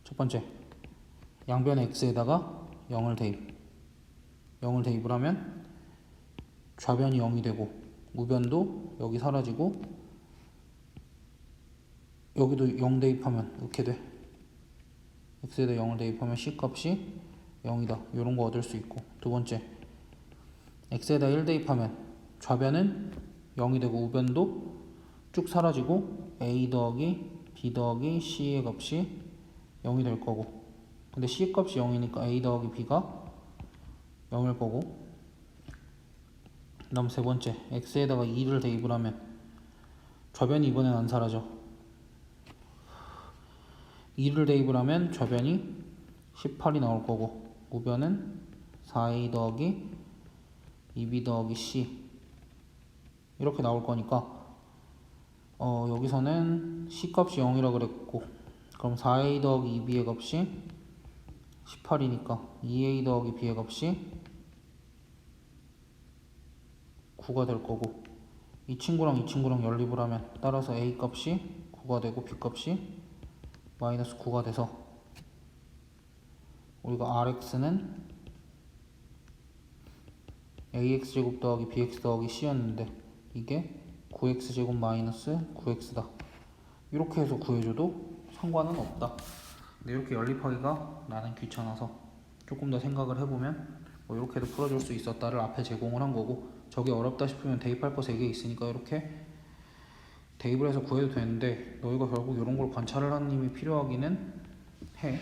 첫 번째 양변의 x에다가 0을 대입을 하면 좌변이 0이 되고 우변도 여기 사라지고 여기도 0 대입하면 이렇게 돼. x에다 0을 대입하면 c값이 0이다 이런 거 얻을 수 있고, 두 번째 x에다 1 대입하면 좌변은 0이 되고 우변도 쭉 사라지고 a 더하기 b 더하기 c의 값이 0이 될 거고, 근데 c 값이 0이니까 a 더하기 b가 0일 거고, 그 다음 세 번째 x에다가 2를 대입을 하면 좌변이 이번엔 안 사라져. 2를 대입을 하면 좌변이 18이 나올 거고 우변은 4a 더하기 2b 더하기 c 이렇게 나올 거니까 여기서는 c 값이 0이라 그랬고, 그럼 4a 더하기 2b의 값이 18이니까 2a 더하기 b의 값이 9가 될 거고, 이 친구랑 이 친구랑 연립을 하면 따라서 a 값이 9가 되고 b 값이 마이너스 9가 돼서 우리가 rx는 ax제곱 더하기 bx 더하기 c였는데 이게 9x제곱 마이너스 9x다. 이렇게 해서 구해줘도 상관은 없다. 근데 이렇게 연립하기가 나는 귀찮아서 조금 더 생각을 해보면 뭐 이렇게도 풀어줄 수 있었다를 앞에 제공을 한 거고, 저게 어렵다 싶으면 대입할 거 3개 있으니까 이렇게 대입을 해서 구해도 되는데, 너희가 결국 이런 걸 관찰을 하는 힘이 필요하기는 해.